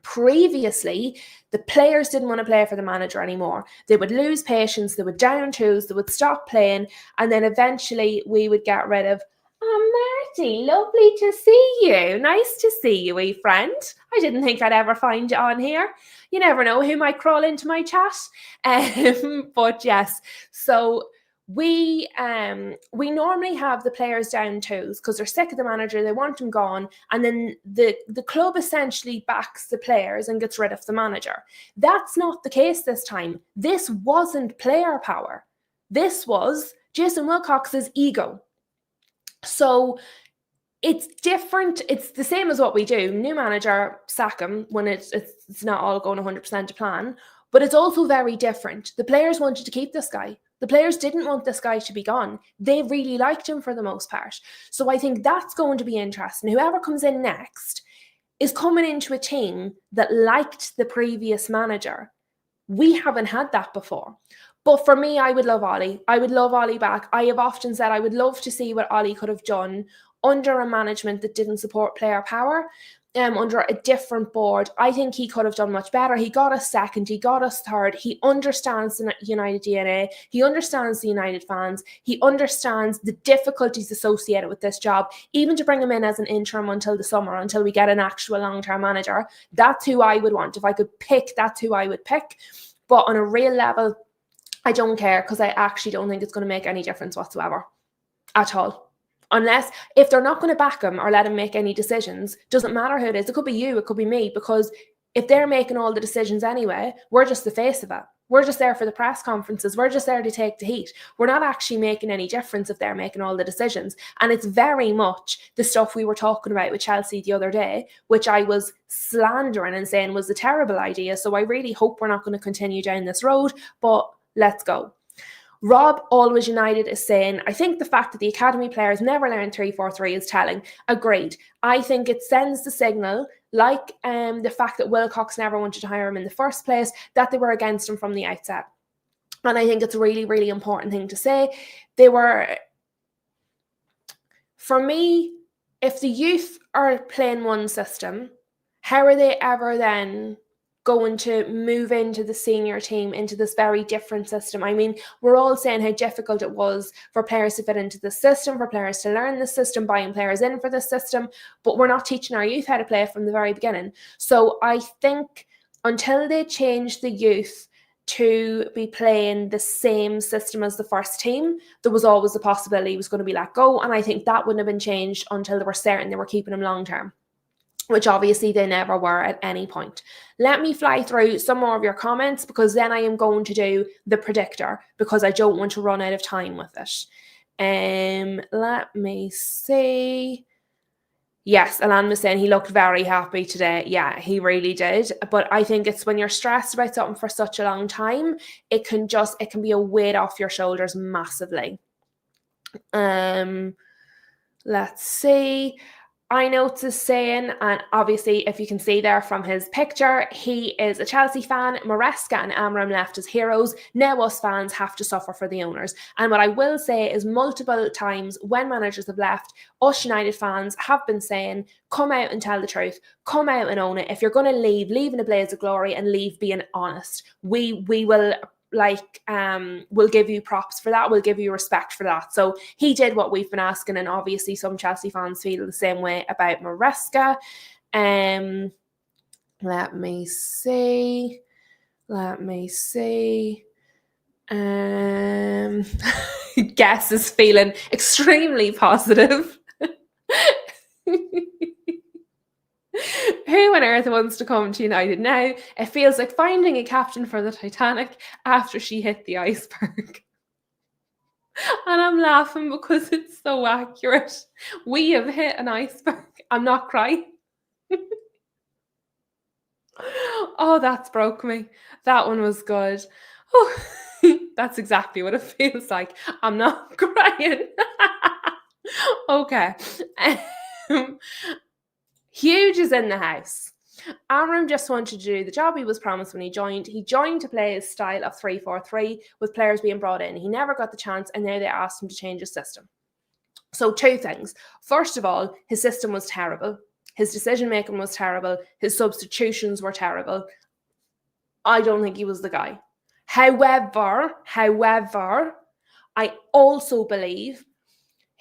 [SPEAKER 1] Previously, the players didn't want to play for the manager anymore. They would lose patience, they would down tools, they would stop playing, and then eventually we would get rid of, oh, Marty, lovely to see you. Nice to see you, wee friend. I didn't think I'd ever find you on here. You never know who might crawl into my chat. But yes, so we normally have the players down tools because they're sick of the manager, they want him gone, and then the club essentially backs the players and gets rid of the manager. That's not the case this time. This wasn't player power. This was Jason Wilcox's ego. So it's different. It's the same as what we do. New manager, sack him when it's not all going 100% to plan. But it's also very different. The players wanted to keep this guy. The players didn't want this guy to be gone. They really liked him for the most part. So I think that's going to be interesting. Whoever comes in next is coming into a team that liked the previous manager. We haven't had that before. But for me, I would love Ollie. I would love Ollie back. I have often said I would love to see what Ollie could have done under a management that didn't support player power. Under a different board. I think he could have done much better. He got us second, he got us third. He understands the United DNA. He understands the United fans. He understands the difficulties associated with this job. Even to bring him in as an interim until the summer, until we get an actual long-term manager, that's who I would want. If I could pick, that's who I would pick. But on a real level, I don't care, because I actually don't think it's going to make any difference whatsoever. At all. Unless, if they're not going to back him or let him make any decisions, doesn't matter who it is. It could be you, it could be me, because if they're making all the decisions anyway, we're just the face of it. We're just there for the press conferences. We're just there to take the heat. We're not actually making any difference if they're making all the decisions. And it's very much the stuff we were talking about with Chelsea the other day, which I was slandering and saying was a terrible idea. So I really hope we're not going to continue down this road, but let's go. Rob Always United is saying, I think the fact that the academy players never learned 3-4-3 is telling. Agreed. I think it sends the signal, like the fact that Wilcox never wanted to hire him in the first place, that they were against him from the outset. And I think it's a really, really important thing to say. For me, if the youth are playing one system, how are they ever then going to move into the senior team, into this very different system? I mean, we're all saying how difficult it was for players to fit into the system, for players to learn the system, buying players in for the system, but we're not teaching our youth how to play from the very beginning. So I think until they change the youth to be playing the same system as the first team, there was always a possibility he was going to be let go. And I think that wouldn't have been changed until they were certain they were keeping him long term, which obviously they never were at any point. Let me fly through some more of your comments, because then I am going to do the predictor, because I don't want to run out of time with it. Let me see. Yes, Alan was saying he looked very happy today. Yeah, he really did. But I think it's when you're stressed about something for such a long time, it can be a weight off your shoulders massively. Let's see. I notes is saying, and obviously if you can see there from his picture, he is a Chelsea fan. Maresca and Amorim left as heroes. Now us fans have to suffer for the owners. And what I will say is, multiple times when managers have left, us United fans have been saying, come out and tell the truth. Come out and own it. If you're going to leave in a blaze of glory and leave being honest. We will we'll give you props for that. We'll give you respect for that. So he did what we've been asking, and obviously some Chelsea fans feel the same way about Maresca. Let me see. Guess is feeling extremely positive. Who on earth wants to come to United now? It feels like finding a captain for the Titanic after she hit the iceberg. And I'm laughing because it's so accurate. We have hit an iceberg. I'm not crying. Oh, that's broke me. That one was good. Oh, that's exactly what it feels like. I'm not crying. Okay. Huge is in the house. Amorim just wanted to do the job he was promised when he joined. He joined to play his style of 3-4-3 with players being brought in. He never got the chance, and now they asked him to change his system. So 2 things. First of all, his system was terrible. His decision-making was terrible. His substitutions were terrible. I don't think he was the guy. However, I also believe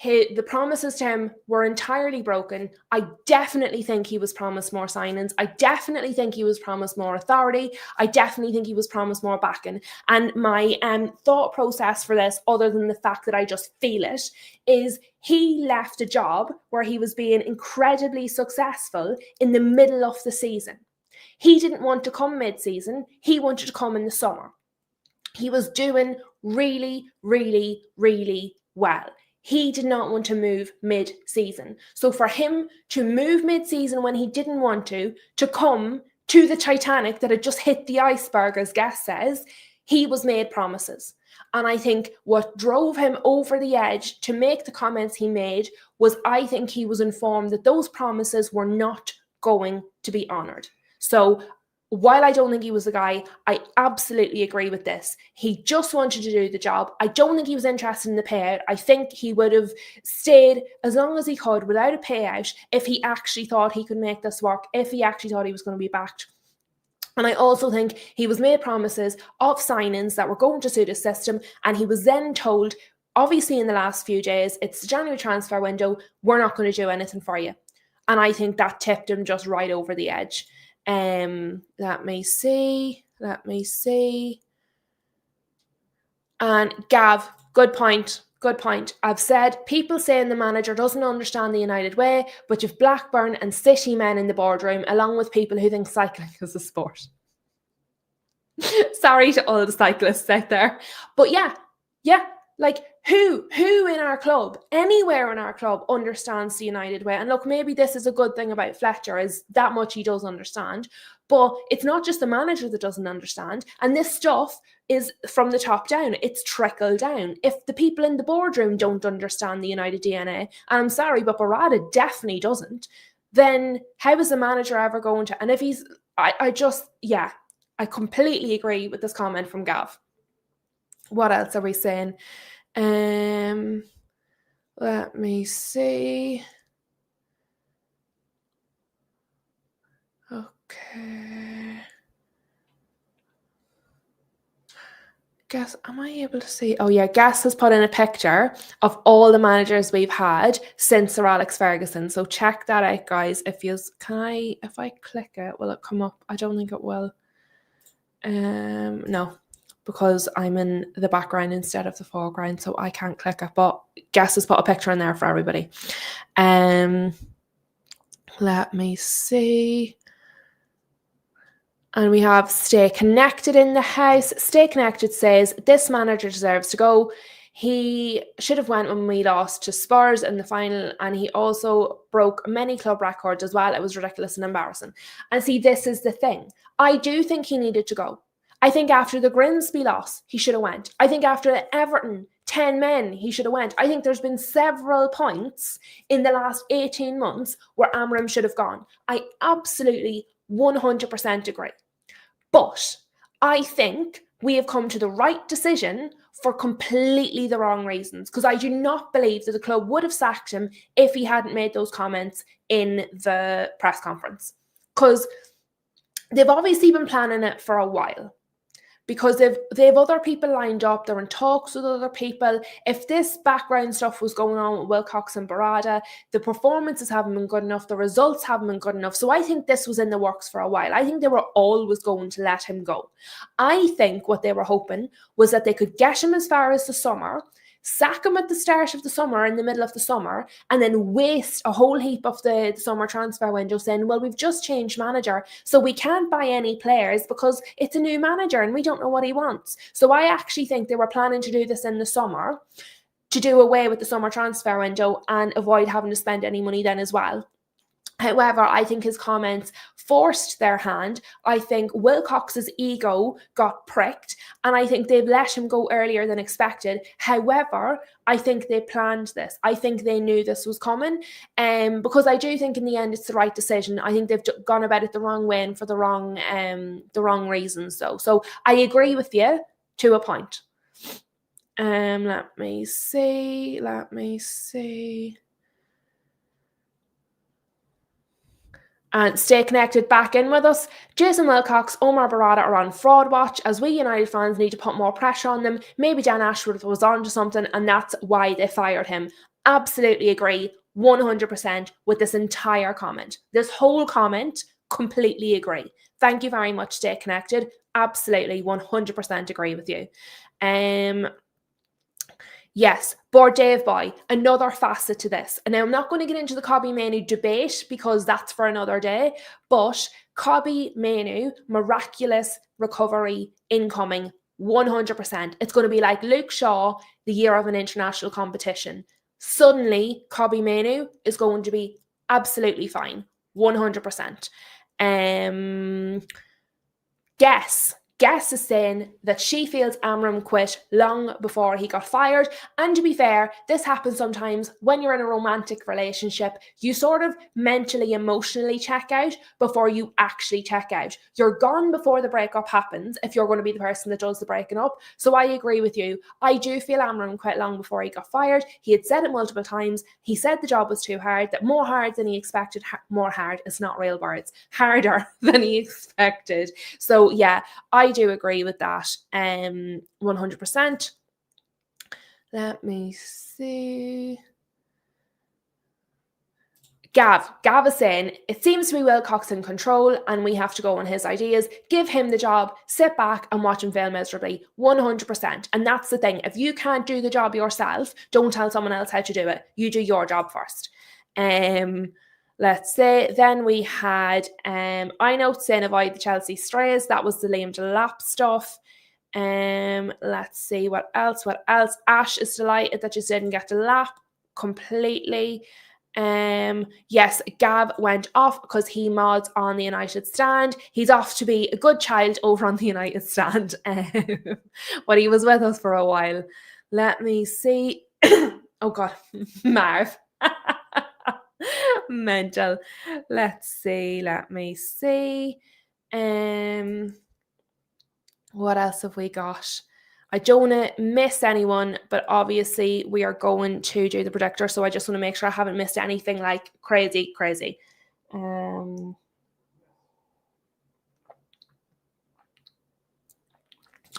[SPEAKER 1] the promises to him were entirely broken. I definitely think he was promised more signings. I definitely think he was promised more authority. I definitely think he was promised more backing. And my thought process for this, other than the fact that I just feel it, is he left a job where he was being incredibly successful in the middle of the season. He didn't want to come mid-season. He wanted to come in the summer. He was doing really, really, really well. He did not want to move mid-season. So for him to move mid-season when he didn't want to come to the Titanic that had just hit the iceberg, as Guest says, he was made promises. And I think what drove him over the edge to make the comments he made was, I think he was informed that those promises were not going to be honoured. So while I don't think he was the guy, I absolutely agree with this. He just wanted to do the job. I don't think he was interested in the payout. I think he would have stayed as long as he could without a payout if he actually thought he could make this work, if he actually thought he was going to be backed. And I also think he was made promises of signings that were going to suit his system, and he was then told, obviously in the last few days, it's the January transfer window, we're not going to do anything for you. And I think that tipped him just right over the edge. Let me see. And Gav, good point. good point. I've said people saying the manager doesn't understand the United way, but you've Blackburn and City men in the boardroom, along with people who think cycling is a sport. Sorry to all the cyclists out there. But yeah, like who in our club, anywhere in our club, understands the United way? And look, maybe this is a good thing about Fletcher, is that much he does understand. But it's not just the manager that doesn't understand. And this stuff is from the top down. It's trickled down. If the people in the boardroom don't understand the United DNA, and I'm sorry, but Barada definitely doesn't, then how is the manager ever going to? And if he's, I completely agree with this comment from Gav. What else are we saying? Let me see. Okay. Guess, am I able to see? Oh yeah, Guess has put in a picture of all the managers we've had since Sir Alex Ferguson. So check that out, guys. If I click it, will it come up? I don't think it will. No, because I'm in the background instead of the foreground, so I can't click it. But Guess has put a picture in there for everybody. Let me see. And we have Stay Connected in the house. Stay Connected says, this manager deserves to go. He should have went when we lost to Spurs in the final, and he also broke many club records as well. It was ridiculous and embarrassing. And see, this is the thing. I do think he needed to go. I think after the Grimsby loss, he should have went. I think after the Everton 10 men, he should have went. I think there's been several points in the last 18 months where Amorim should have gone. I absolutely 100% agree. But I think we have come to the right decision for completely the wrong reasons, because I do not believe that the club would have sacked him if he hadn't made those comments in the press conference. Because they've obviously been planning it for a while. Because they've other people lined up, they're in talks with other people. If this background stuff was going on with Wilcox and Barada, the performances haven't been good enough, the results haven't been good enough. So I think this was in the works for a while. I think they were always going to let him go. I think what they were hoping was that they could get him as far as the summer, sack him at the start of the summer, in the middle of the summer, and then waste a whole heap of the summer transfer window saying, well, we've just changed manager, so we can't buy any players because it's a new manager and we don't know what he wants. So I actually think they were planning to do this in the summer, to do away with the summer transfer window and avoid having to spend any money then as well. However, I think his comments forced their hand. I think Wilcox's ego got pricked, and I think they've let him go earlier than expected. However, I think they planned this. I think they knew this was coming, because I do think in the end it's the right decision. I think they've gone about it the wrong way and for the wrong reasons, though. So I agree with you to a point. Let me see. And Stay Connected back in with us. Jason Wilcox, Omar Barada are on fraud watch, as we United fans need to put more pressure on them. Maybe Dan Ashworth was onto something and that's why they fired him. Absolutely agree 100% with this entire comment. This whole comment, completely agree. Thank you very much, Stay Connected. Absolutely 100% agree with you. Yes, Board Dave Boy, another facet to this. And now I'm not going to get into the Cobby Manu debate because that's for another day, but Cobby Manu, miraculous recovery incoming, 100%. It's going to be like Luke Shaw, the year of an international competition. Suddenly, Cobby Manu is going to be absolutely fine, 100%. Guess is saying that she feels Amorim quit long before he got fired. And to be fair, this happens sometimes when you're in a romantic relationship. You sort of mentally, emotionally check out before you actually check out. You're gone before the breakup happens if you're going to be the person that does the breaking up. So I agree with you. I do feel Amorim quit long before he got fired. He had said it multiple times. He said the job was too hard, that more hard than he expected. More hard, it's not real words. Harder than he expected. So yeah, I do agree with that 100%. Let me see. Gav is saying, it seems to be Wilcox in control and we have to go on his ideas. Give him the job, sit back and watch him fail miserably. 100%. And that's the thing. If you can't do the job yourself, don't tell someone else how to do it. You do your job first. Let's say, then we had, I know saying avoid the Chelsea strays. That was the Liam Delap stuff. Let's see, what else? Ash is delighted that you didn't get the lap completely. Yes, Gav went off because he mods on the United stand. He's off to be a good child over on the United stand. But he was with us for a while. Let me see. Oh God, Marv. Mental. Let me see. What else have we got? I don't want to miss anyone, but obviously we are going to do the predictor, so I just want to make sure I haven't missed anything like crazy. Oh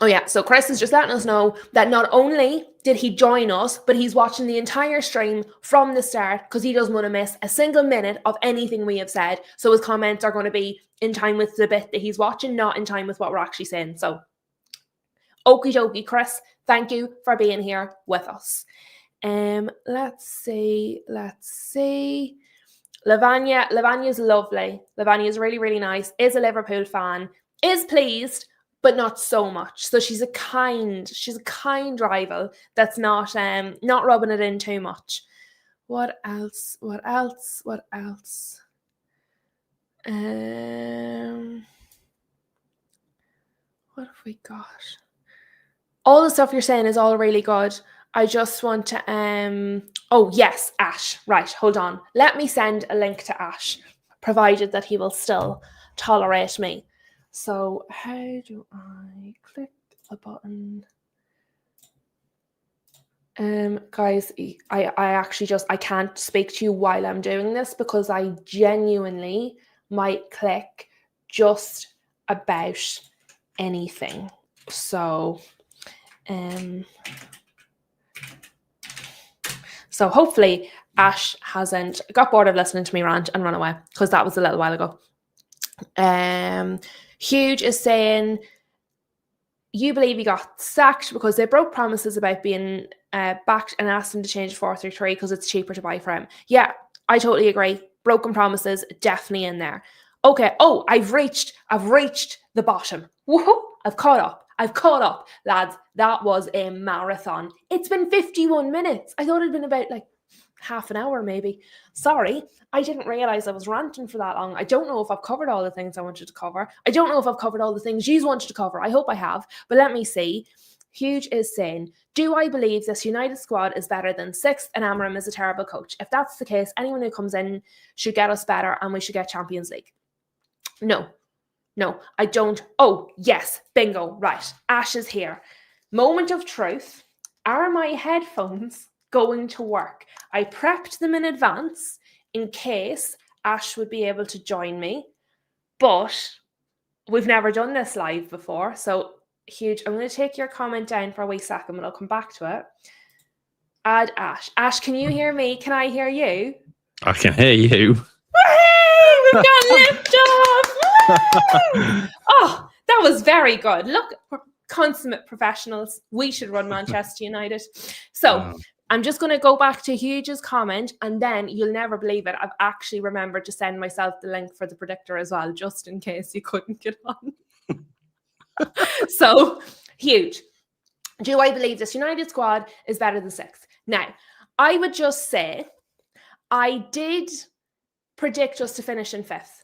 [SPEAKER 1] yeah, so Chris is just letting us know that not only did he join us, but he's watching the entire stream from the start because he doesn't want to miss a single minute of anything we have said. So his comments are going to be in time with the bit that he's watching, not in time with what we're actually saying. So, okie dokie, Chris, thank you for being here with us. Let's see. Lavagna's lovely. Lavagna's really, really nice. Is a Liverpool fan. Is pleased, but not so much. So she's a kind rival that's not rubbing it in too much. What else? What have we got? All the stuff you're saying is all really good. I just want to oh yes, Ash. Right, hold on. Let me send a link to Ash, provided that he will still tolerate me. So how do I click the button? Guys, I actually I can't speak to you while I'm doing this because I genuinely might click just about anything. So hopefully Ash hasn't got bored of listening to me rant and run away, because that was a little while ago. Huge is saying, you believe he got sacked because they broke promises about being backed and asked him to change 4-3-3 because it's cheaper to buy for him. Yeah, I totally agree. Broken promises, definitely in there. Okay. Oh, I've reached the bottom. Whoa, I've caught up, lads. That was a marathon. It's been 51 minutes. I thought it'd been about like half an hour maybe. Sorry, I didn't realize I was ranting for that long. I don't know if I've covered all the things I wanted to cover. I don't know if I've covered all the things you wanted to cover. I hope I have, but let me see. Huge is saying, do I believe this United squad is better than 6th and Amorim is a terrible coach? If that's the case, anyone who comes in should get us better and we should get Champions League. No, I don't. Oh, yes, bingo, right. Ash is here. Moment of truth. Are my headphones going to work? I prepped them in advance in case Ash would be able to join me, but we've never done this live before, so Huge, I'm going to take your comment down for a wee second, but I'll come back to it. Add Ash. Ash, can you hear me? Can I hear you?
[SPEAKER 2] I can hear you.
[SPEAKER 1] Woohoo! We've got liftoff! Oh, that was very good. Look, we're consummate professionals. We should run Manchester United. So I'm just going to go back to Huge's comment, and then you'll never believe it, I've actually remembered to send myself the link for the predictor as well, just in case you couldn't get on. So, Huge. Do I believe this United squad is better than 6th? Now, I would just say I did predict us to finish in 5th.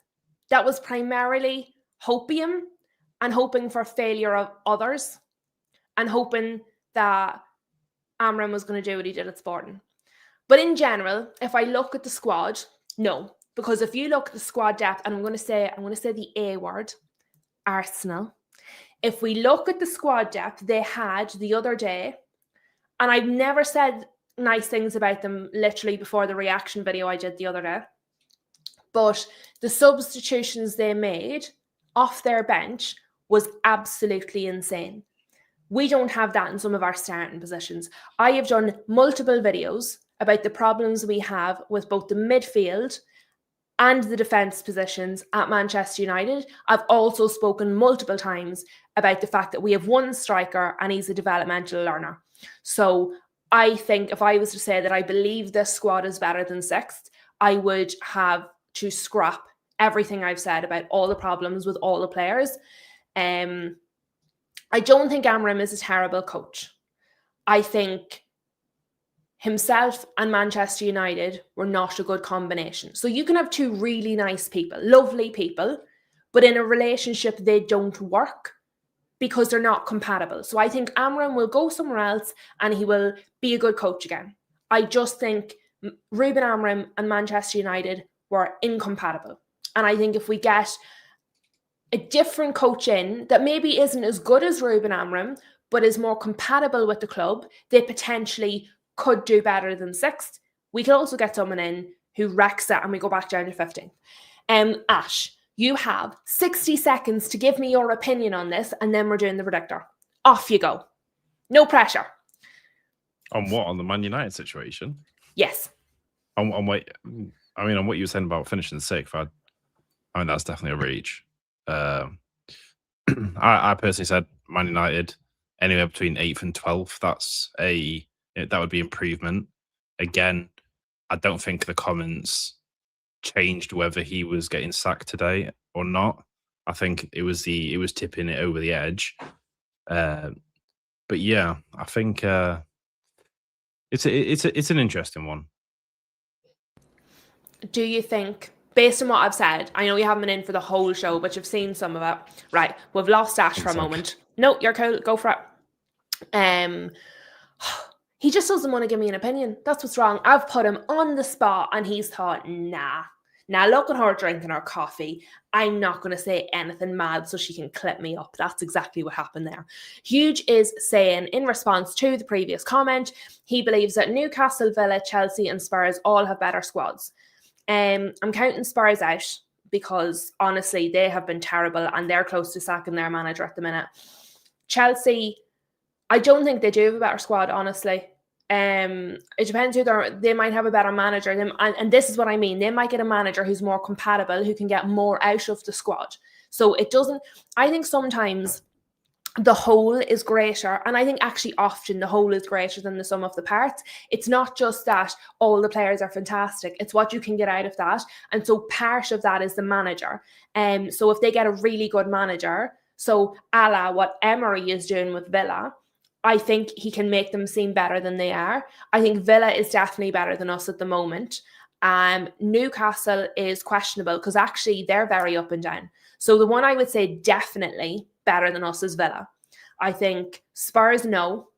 [SPEAKER 1] That was primarily hopium and hoping for failure of others and hoping that Amorim was going to do what he did at Sporting. But in general, if I look at the squad, no. Because if you look at the squad depth, and I'm going to say the A word, Arsenal. If we look at the squad depth they had the other day, and I've never said nice things about them literally before the reaction video I did the other day, but the substitutions they made off their bench was absolutely insane. We don't have that in some of our starting positions. I have done multiple videos about the problems we have with both the midfield and the defence positions at Manchester United. I've also spoken multiple times about the fact that we have one striker and he's a developmental learner. So I think if I was to say that I believe this squad is better than sixth, I would have to scrap everything I've said about all the problems with all the players. I don't think Amorim is a terrible coach. I think himself and Manchester United were not a good combination. So you can have two really nice people, lovely people, but in a relationship, they don't work because they're not compatible. So I think Amorim will go somewhere else and he will be a good coach again. I just think Ruben Amorim and Manchester United were incompatible. And I think if we get a different coach in that maybe isn't as good as Ruben Amorim, but is more compatible with the club, they potentially could do better than sixth. We could also get someone in who wrecks it and we go back down to 15th. Ash, you have 60 seconds to give me your opinion on this, and then we're doing the predictor. Off you go. No pressure.
[SPEAKER 2] On what? On the Man United situation?
[SPEAKER 1] Yes.
[SPEAKER 2] On what you were saying about finishing sixth, I mean, that's definitely a reach. I personally said Man United anywhere between 8th and 12th. That would be improvement. Again, I don't think the comments changed whether he was getting sacked today or not. I think it was tipping it over the edge. But yeah, I think it's an interesting one.
[SPEAKER 1] Do you think, based on what I've said, I know you haven't been in for the whole show, but you've seen some of it. Right, we've lost Ash for a moment. No, you're cool. Go for it. He just doesn't want to give me an opinion. That's what's wrong. I've put him on the spot and he's thought, nah. Now look at her drinking her coffee. I'm not going to say anything mad so she can clip me up. That's exactly what happened there. Huge is saying, in response to the previous comment, he believes that Newcastle, Villa, Chelsea and Spurs all have better squads. I'm counting Spurs out because honestly, they have been terrible and they're close to sacking their manager at the minute. Chelsea, I don't think they do have a better squad, honestly. It depends who they might have a better manager. And this is what I mean. They might get a manager who's more compatible, who can get more out of the squad. So it doesn't, I think sometimes the whole is greater. And I think actually often the whole is greater than the sum of the parts. It's not just that all the players are fantastic. It's what you can get out of that. And so part of that is the manager. So if they get a really good manager, so a la what Emery is doing with Villa, I think he can make them seem better than they are. I think Villa is definitely better than us at the moment. Newcastle is questionable because actually they're very up and down. So the one I would say definitely better than us is Villa. I think Spurs, no.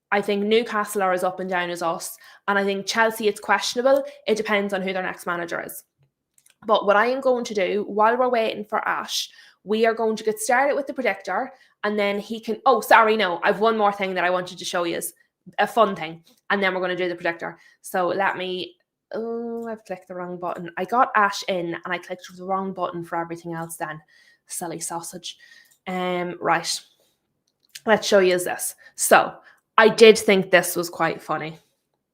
[SPEAKER 1] I think Newcastle are as up and down as us. And I think Chelsea, it's questionable. It depends on who their next manager is. But what I am going to do while we're waiting for Ash, we are going to get started with the predictor and then he can... Oh, sorry, no. I've one more thing that I wanted to show you, is a fun thing. And then we're going to do the predictor. So let me... Oh, I've clicked the wrong button. I got Ash in and I clicked the wrong button for everything else then. Silly sausage. Right. Let's show you this. So I did think this was quite funny.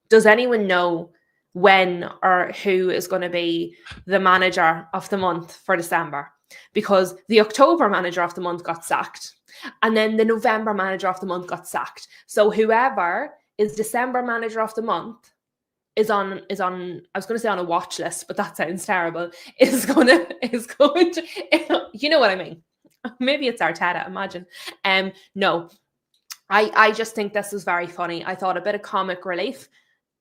[SPEAKER 1] Does anyone know when or who is going to be the manager of the month for December? Because the October manager of the month got sacked and then the November manager of the month got sacked. So whoever is December manager of the month is on I was going to say on a watch list, but that sounds terrible. Is going to you know what I mean? Maybe it's Arteta, imagine. No. I just think this was very funny. I thought a bit of comic relief.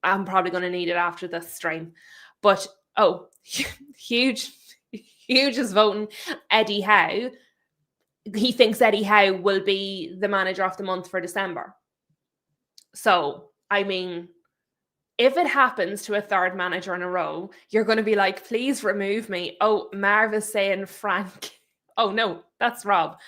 [SPEAKER 1] I'm probably going to need it after this stream. But huge is voting Eddie Howe. He thinks Eddie Howe will be the manager of the month for December. So, I mean, if it happens to a third manager in a row, you're going to be like, please remove me. Oh, Marv is saying Frank. Oh, no, that's Rob.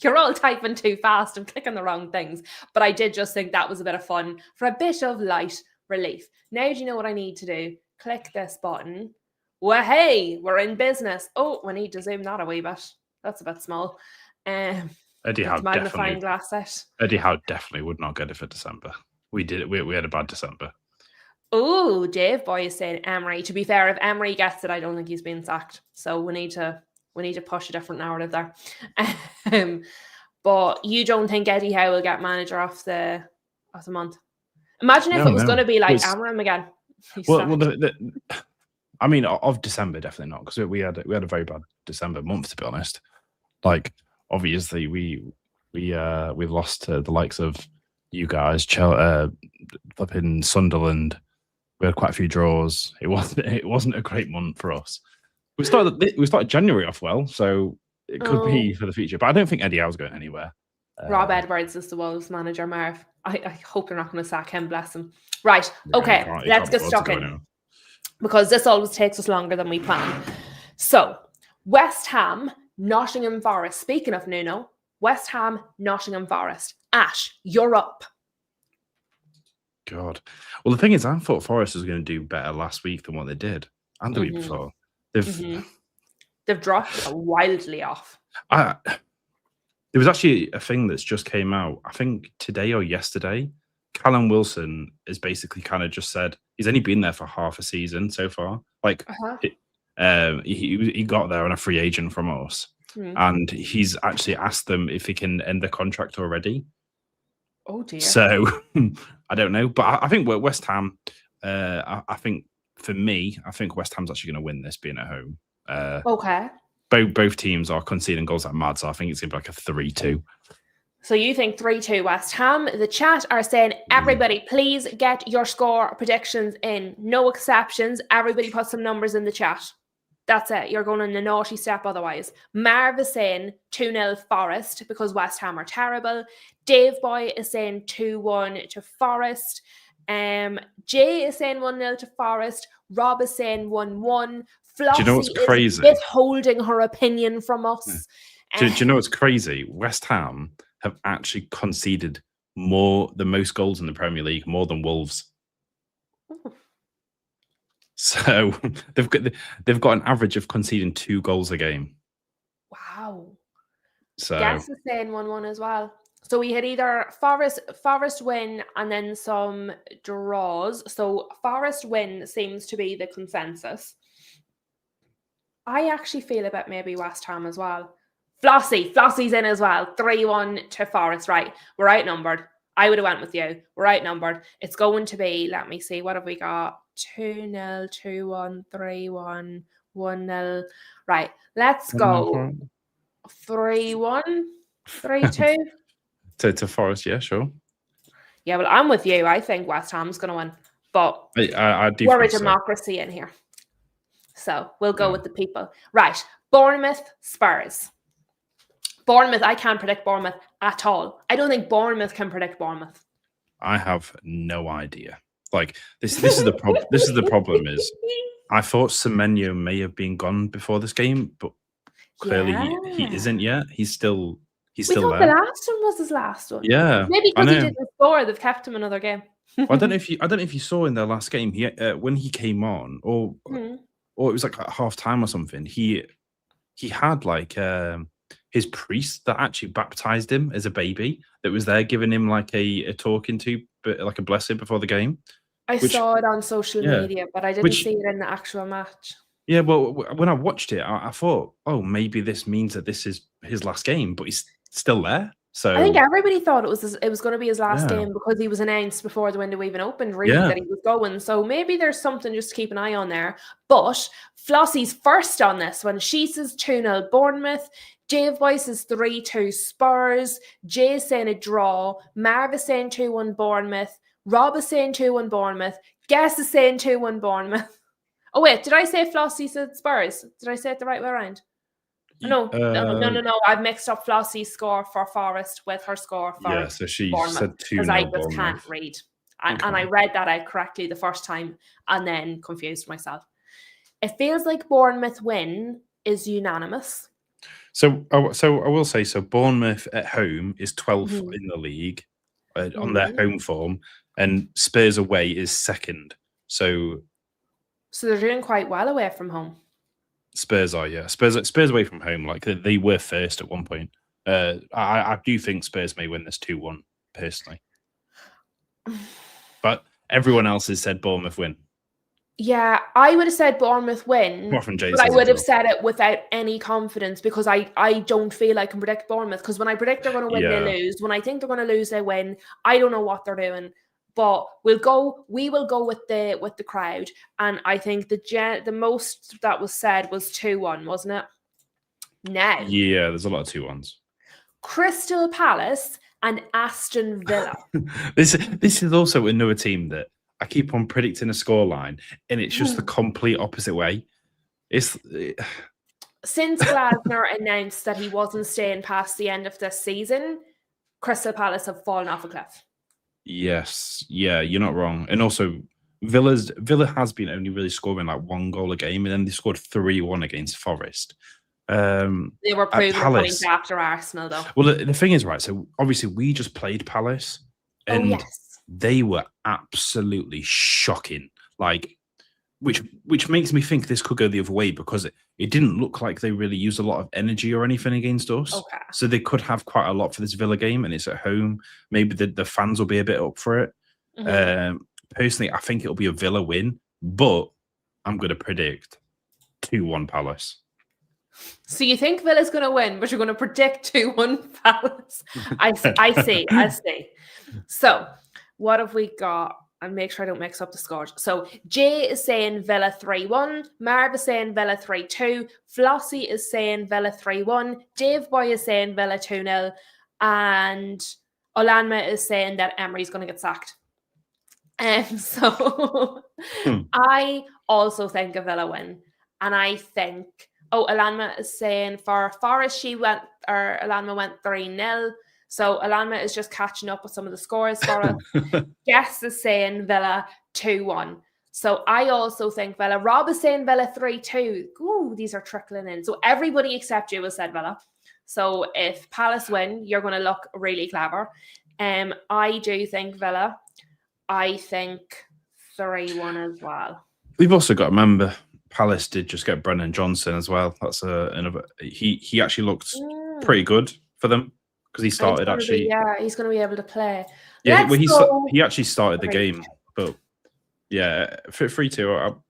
[SPEAKER 1] You're all typing too fast. I'm clicking the wrong things. But I did just think that was a bit of fun for a bit of light relief. Now do you know what I need to do? Click this button. Well, hey, we're in business. Oh, we need to zoom that a wee bit. That's a bit small.
[SPEAKER 2] Eddie Howe
[SPEAKER 1] magnifying glass set.
[SPEAKER 2] Eddie Howe definitely would not get it for December. We did it. We had a bad December.
[SPEAKER 1] Oh, Dave Boy is saying Emery. To be fair, if Emery gets it, I don't think he's being sacked. So we need to push a different narrative there. But you don't think Eddie Howe will get manager of the month? Imagine if it was going to be like Amorim again.
[SPEAKER 2] I mean, of December, definitely not, because we had a very bad December month, to be honest. Like, obviously, we lost to the likes of you guys, up in Sunderland. We had quite a few draws. It wasn't a great month for us. We started January off well, so it could be for the future. But I don't think Eddie Howe's going anywhere.
[SPEAKER 1] Rob Edwards is the Wolves manager, Marv. I hope they're not going to sack him, bless him. Right, okay, let's get stuck in. Because this always takes us longer than we plan. So, West Ham, Nottingham Forest. Speaking of Nuno, West Ham, Nottingham Forest. Ash, you're up.
[SPEAKER 2] God. Well, the thing is, I thought Forest was going to do better last week than what they did. And the week before. They've
[SPEAKER 1] dropped wildly off.
[SPEAKER 2] There was actually a thing that's just came out, I think today or yesterday. Callum Wilson has basically kind of just said he's only been there for half a season so far. Like, he got there on a free agent from us. And he's actually asked them if he can end the contract already.
[SPEAKER 1] Oh, dear.
[SPEAKER 2] So, I don't know. But I think West Ham, I think, for me, I think West Ham's actually going to win this being at home.
[SPEAKER 1] Okay.
[SPEAKER 2] Both teams are conceding goals like mad, so I think it's going to be like a 3-2.
[SPEAKER 1] So you think 3-2 West Ham. The chat are saying, everybody, please get your score predictions in. No exceptions. Everybody put some numbers in the chat. That's it. You're going on a naughty step otherwise. Marv is saying 2-0 Forest because West Ham are terrible. Dave Boy is saying 2-1 to Forest. Jay is saying 1-0 to Forest. Rob is saying 1-1. Flossie,
[SPEAKER 2] do you know what's crazy?
[SPEAKER 1] Is withholding her opinion from us.
[SPEAKER 2] Do you know what's crazy? West Ham have actually conceded the most goals in the Premier League, more than Wolves.
[SPEAKER 1] Ooh.
[SPEAKER 2] So they've got an average of conceding 2 goals a game.
[SPEAKER 1] Wow.
[SPEAKER 2] So
[SPEAKER 1] Guess is saying 1-1 as well. So we had either Forest win and then some draws. So Forest win seems to be the consensus. I actually feel about maybe West Ham as well. Flossie's in as well. 3-1 to Forest. Right, we're outnumbered. I would have went with you. We're outnumbered. It's going to be, let me see, what have we got? 2-0, 2-1, 3-1, 1-0. Right, let's go. 3-1, 3-2.
[SPEAKER 2] to Forest, yeah, sure.
[SPEAKER 1] Yeah, well, I'm with you. I think West Ham's going to win. But
[SPEAKER 2] I do
[SPEAKER 1] we're a democracy in here. So we'll go with the people. Right, Bournemouth, Spurs. Bournemouth, I can't predict Bournemouth at all. I don't think Bournemouth can predict Bournemouth.
[SPEAKER 2] I have no idea. Like, this is the problem. This is the problem is I thought Semenyo may have been gone before this game, but clearly he isn't yet. He's still there.
[SPEAKER 1] The last one was his last one.
[SPEAKER 2] Yeah.
[SPEAKER 1] Maybe because he didn't score, they've kept him another game.
[SPEAKER 2] Well, I don't know if you saw in their last game, he when he came on, or it was like at half time or something, he had like his priest that actually baptized him as a baby that was there giving him like a talking to, but like a blessing before the game.
[SPEAKER 1] I saw it on social media, but I didn't see it in the actual match.
[SPEAKER 2] Yeah, well, when I watched it, I thought, oh, maybe this means that this is his last game, but he's still there. So
[SPEAKER 1] I think everybody thought it was going to be his last game because he was announced before the window even opened, really, that he was going. So maybe there's something just to keep an eye on there. But Flossie's first on this one. She says 2-0 Bournemouth. Dave Boy says 3-2 Spurs. Jay's saying a draw. Marv is saying 2-1 Bournemouth. Rob is saying 2-1 Bournemouth. Guess is saying 2-1 Bournemouth. Oh, wait. Did I say Flossie said Spurs? Did I say it the right way around? No. I've mixed up Flossie's score for Forest with her score for
[SPEAKER 2] so she
[SPEAKER 1] Bournemouth,
[SPEAKER 2] said 2-0
[SPEAKER 1] because I just
[SPEAKER 2] Bournemouth.
[SPEAKER 1] can't read. And I read that out correctly the first time and then confused myself. It feels like Bournemouth win is unanimous.
[SPEAKER 2] So I will say, Bournemouth at home is 12th in the league on their home form, and Spurs away is second. So
[SPEAKER 1] they're doing quite well away from home.
[SPEAKER 2] Spurs are, yeah. Spurs away from home, like they were first at one point. I do think Spurs may win this 2-1 personally. But Everyone else has said Bournemouth win.
[SPEAKER 1] Yeah, I would have said Bournemouth win,
[SPEAKER 2] Apart from Jason,
[SPEAKER 1] but I would have said it without any confidence because I don't feel I can predict Bournemouth because when I predict they're going to win, they lose. When I think they're going to lose, they win. I don't know what they're doing, but we will go with the crowd, and I think the most that was said was 2-1, wasn't it? Now,
[SPEAKER 2] yeah, there's a lot of 2-1s.
[SPEAKER 1] Crystal Palace and Aston Villa.
[SPEAKER 2] This is also another team that I keep on predicting a scoreline, and it's just the complete opposite way.
[SPEAKER 1] Since Glasner announced that he wasn't staying past the end of this season, Crystal Palace have fallen off a cliff.
[SPEAKER 2] Yes, yeah, you're not wrong. And also, Villa has been only really scoring like 1 goal a game, and then they scored 3-1 against Forest.
[SPEAKER 1] They were proving a point after Arsenal, though.
[SPEAKER 2] Well, the thing is, right, so obviously we just played Palace, and they were absolutely shocking. Like, which makes me think this could go the other way because it didn't look like they really used a lot of energy or anything against us.
[SPEAKER 1] Okay.
[SPEAKER 2] So they could have quite a lot for this Villa game, and it's at home. Maybe the fans will be a bit up for it. Personally, I think it'll be a Villa win, but I'm going to predict 2-1 Palace.
[SPEAKER 1] So you think Villa's going to win, but you're going to predict 2-1 Palace? I see. So what have we got? And make sure I don't mix up the scores. So Jay is saying Villa 3-1. Marv is saying Villa 3-2. Flossie is saying Villa 3-1. Dave Boy is saying Villa 2-0. And Olanma is saying that Emery's going to get sacked. So I also think a Villa win. And I think, Olanma is saying for Forest, Olanma went 3-0. So Alanma is just catching up with some of the scores for us. Jess is saying Villa 2-1. So I also think Villa. Rob is saying Villa 3-2. Ooh, these are trickling in. So everybody except you has said Villa. So if Palace win, you're going to look really clever. I do think Villa. I think 3-1 as well.
[SPEAKER 2] We've also got to remember Palace did just get Brennan Johnson as well. That's another. He actually looked pretty good for them. Because he started actually.
[SPEAKER 1] He's going to be able to play.
[SPEAKER 2] Yeah, he actually started the game, but yeah, 3-2.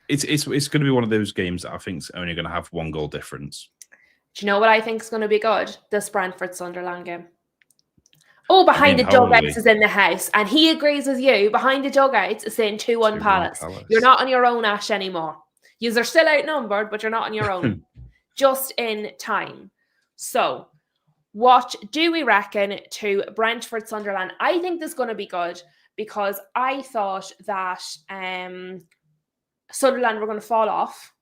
[SPEAKER 2] It's going to be one of those games that I think is only going to have 1 goal difference.
[SPEAKER 1] Do you know what I think is going to be good? This Brentford Sunderland game. Oh, behind the dugouts is in the house, and he agrees with you. Behind the dugouts is saying 2-1 Palace. You're not on your own, Ash, anymore. Yous are still outnumbered, but you're not on your own. Just in time. So, what do we reckon to Brentford Sunderland? I think this is going to be good because I thought that Sunderland were going to fall off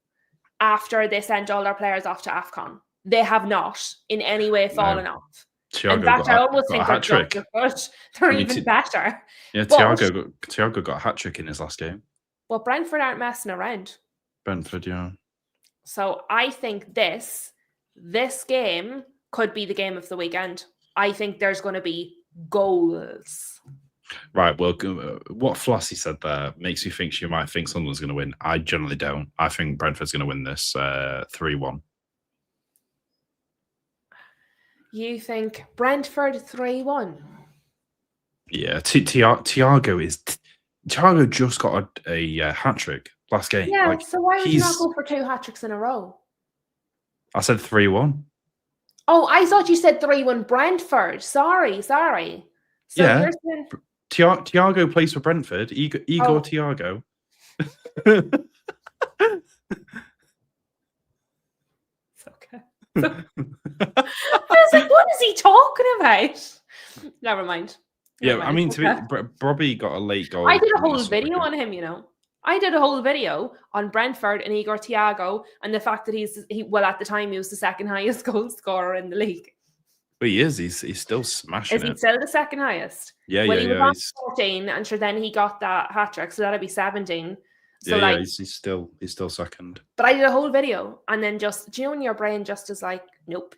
[SPEAKER 1] after they sent all their players off to AFCON. They have not in any way fallen off. In fact, I almost think they're just as good. They're even better.
[SPEAKER 2] Yeah, Thiago got a hat-trick in his last game.
[SPEAKER 1] But Brentford aren't messing around.
[SPEAKER 2] Brentford, yeah.
[SPEAKER 1] So I think this game could be the game of the weekend. I think there's going to be goals.
[SPEAKER 2] Right, well, what Flossie said there makes you think she might think Sunderland's going to win. I generally don't. I think Brentford's going to win this 3-1.
[SPEAKER 1] You think Brentford 3-1?
[SPEAKER 2] Yeah, Thiago just got a hat-trick last game.
[SPEAKER 1] Yeah, so why would you not go for 2 hat-tricks in a row?
[SPEAKER 2] I said 3-1.
[SPEAKER 1] Oh, I thought you said 3-1 Brentford. Sorry. So
[SPEAKER 2] yeah,
[SPEAKER 1] you're saying...
[SPEAKER 2] Thiago plays for Brentford. Igor Thiago.
[SPEAKER 1] It's okay. I was like, what is he talking about? Never mind.
[SPEAKER 2] I mean, Bobby got a late goal.
[SPEAKER 1] I did a whole video on him, I did a whole video on Brentford and Igor Thiago and the fact that at the time he was the second highest goal scorer in the league.
[SPEAKER 2] But he is. He's still smashing it.
[SPEAKER 1] Is he still the second highest?
[SPEAKER 2] Yeah,
[SPEAKER 1] he was on 14, and sure, then he got that hat trick, so that'd be 17. So
[SPEAKER 2] he's still second.
[SPEAKER 1] But I did a whole video, and then just, when your brain just is like, nope,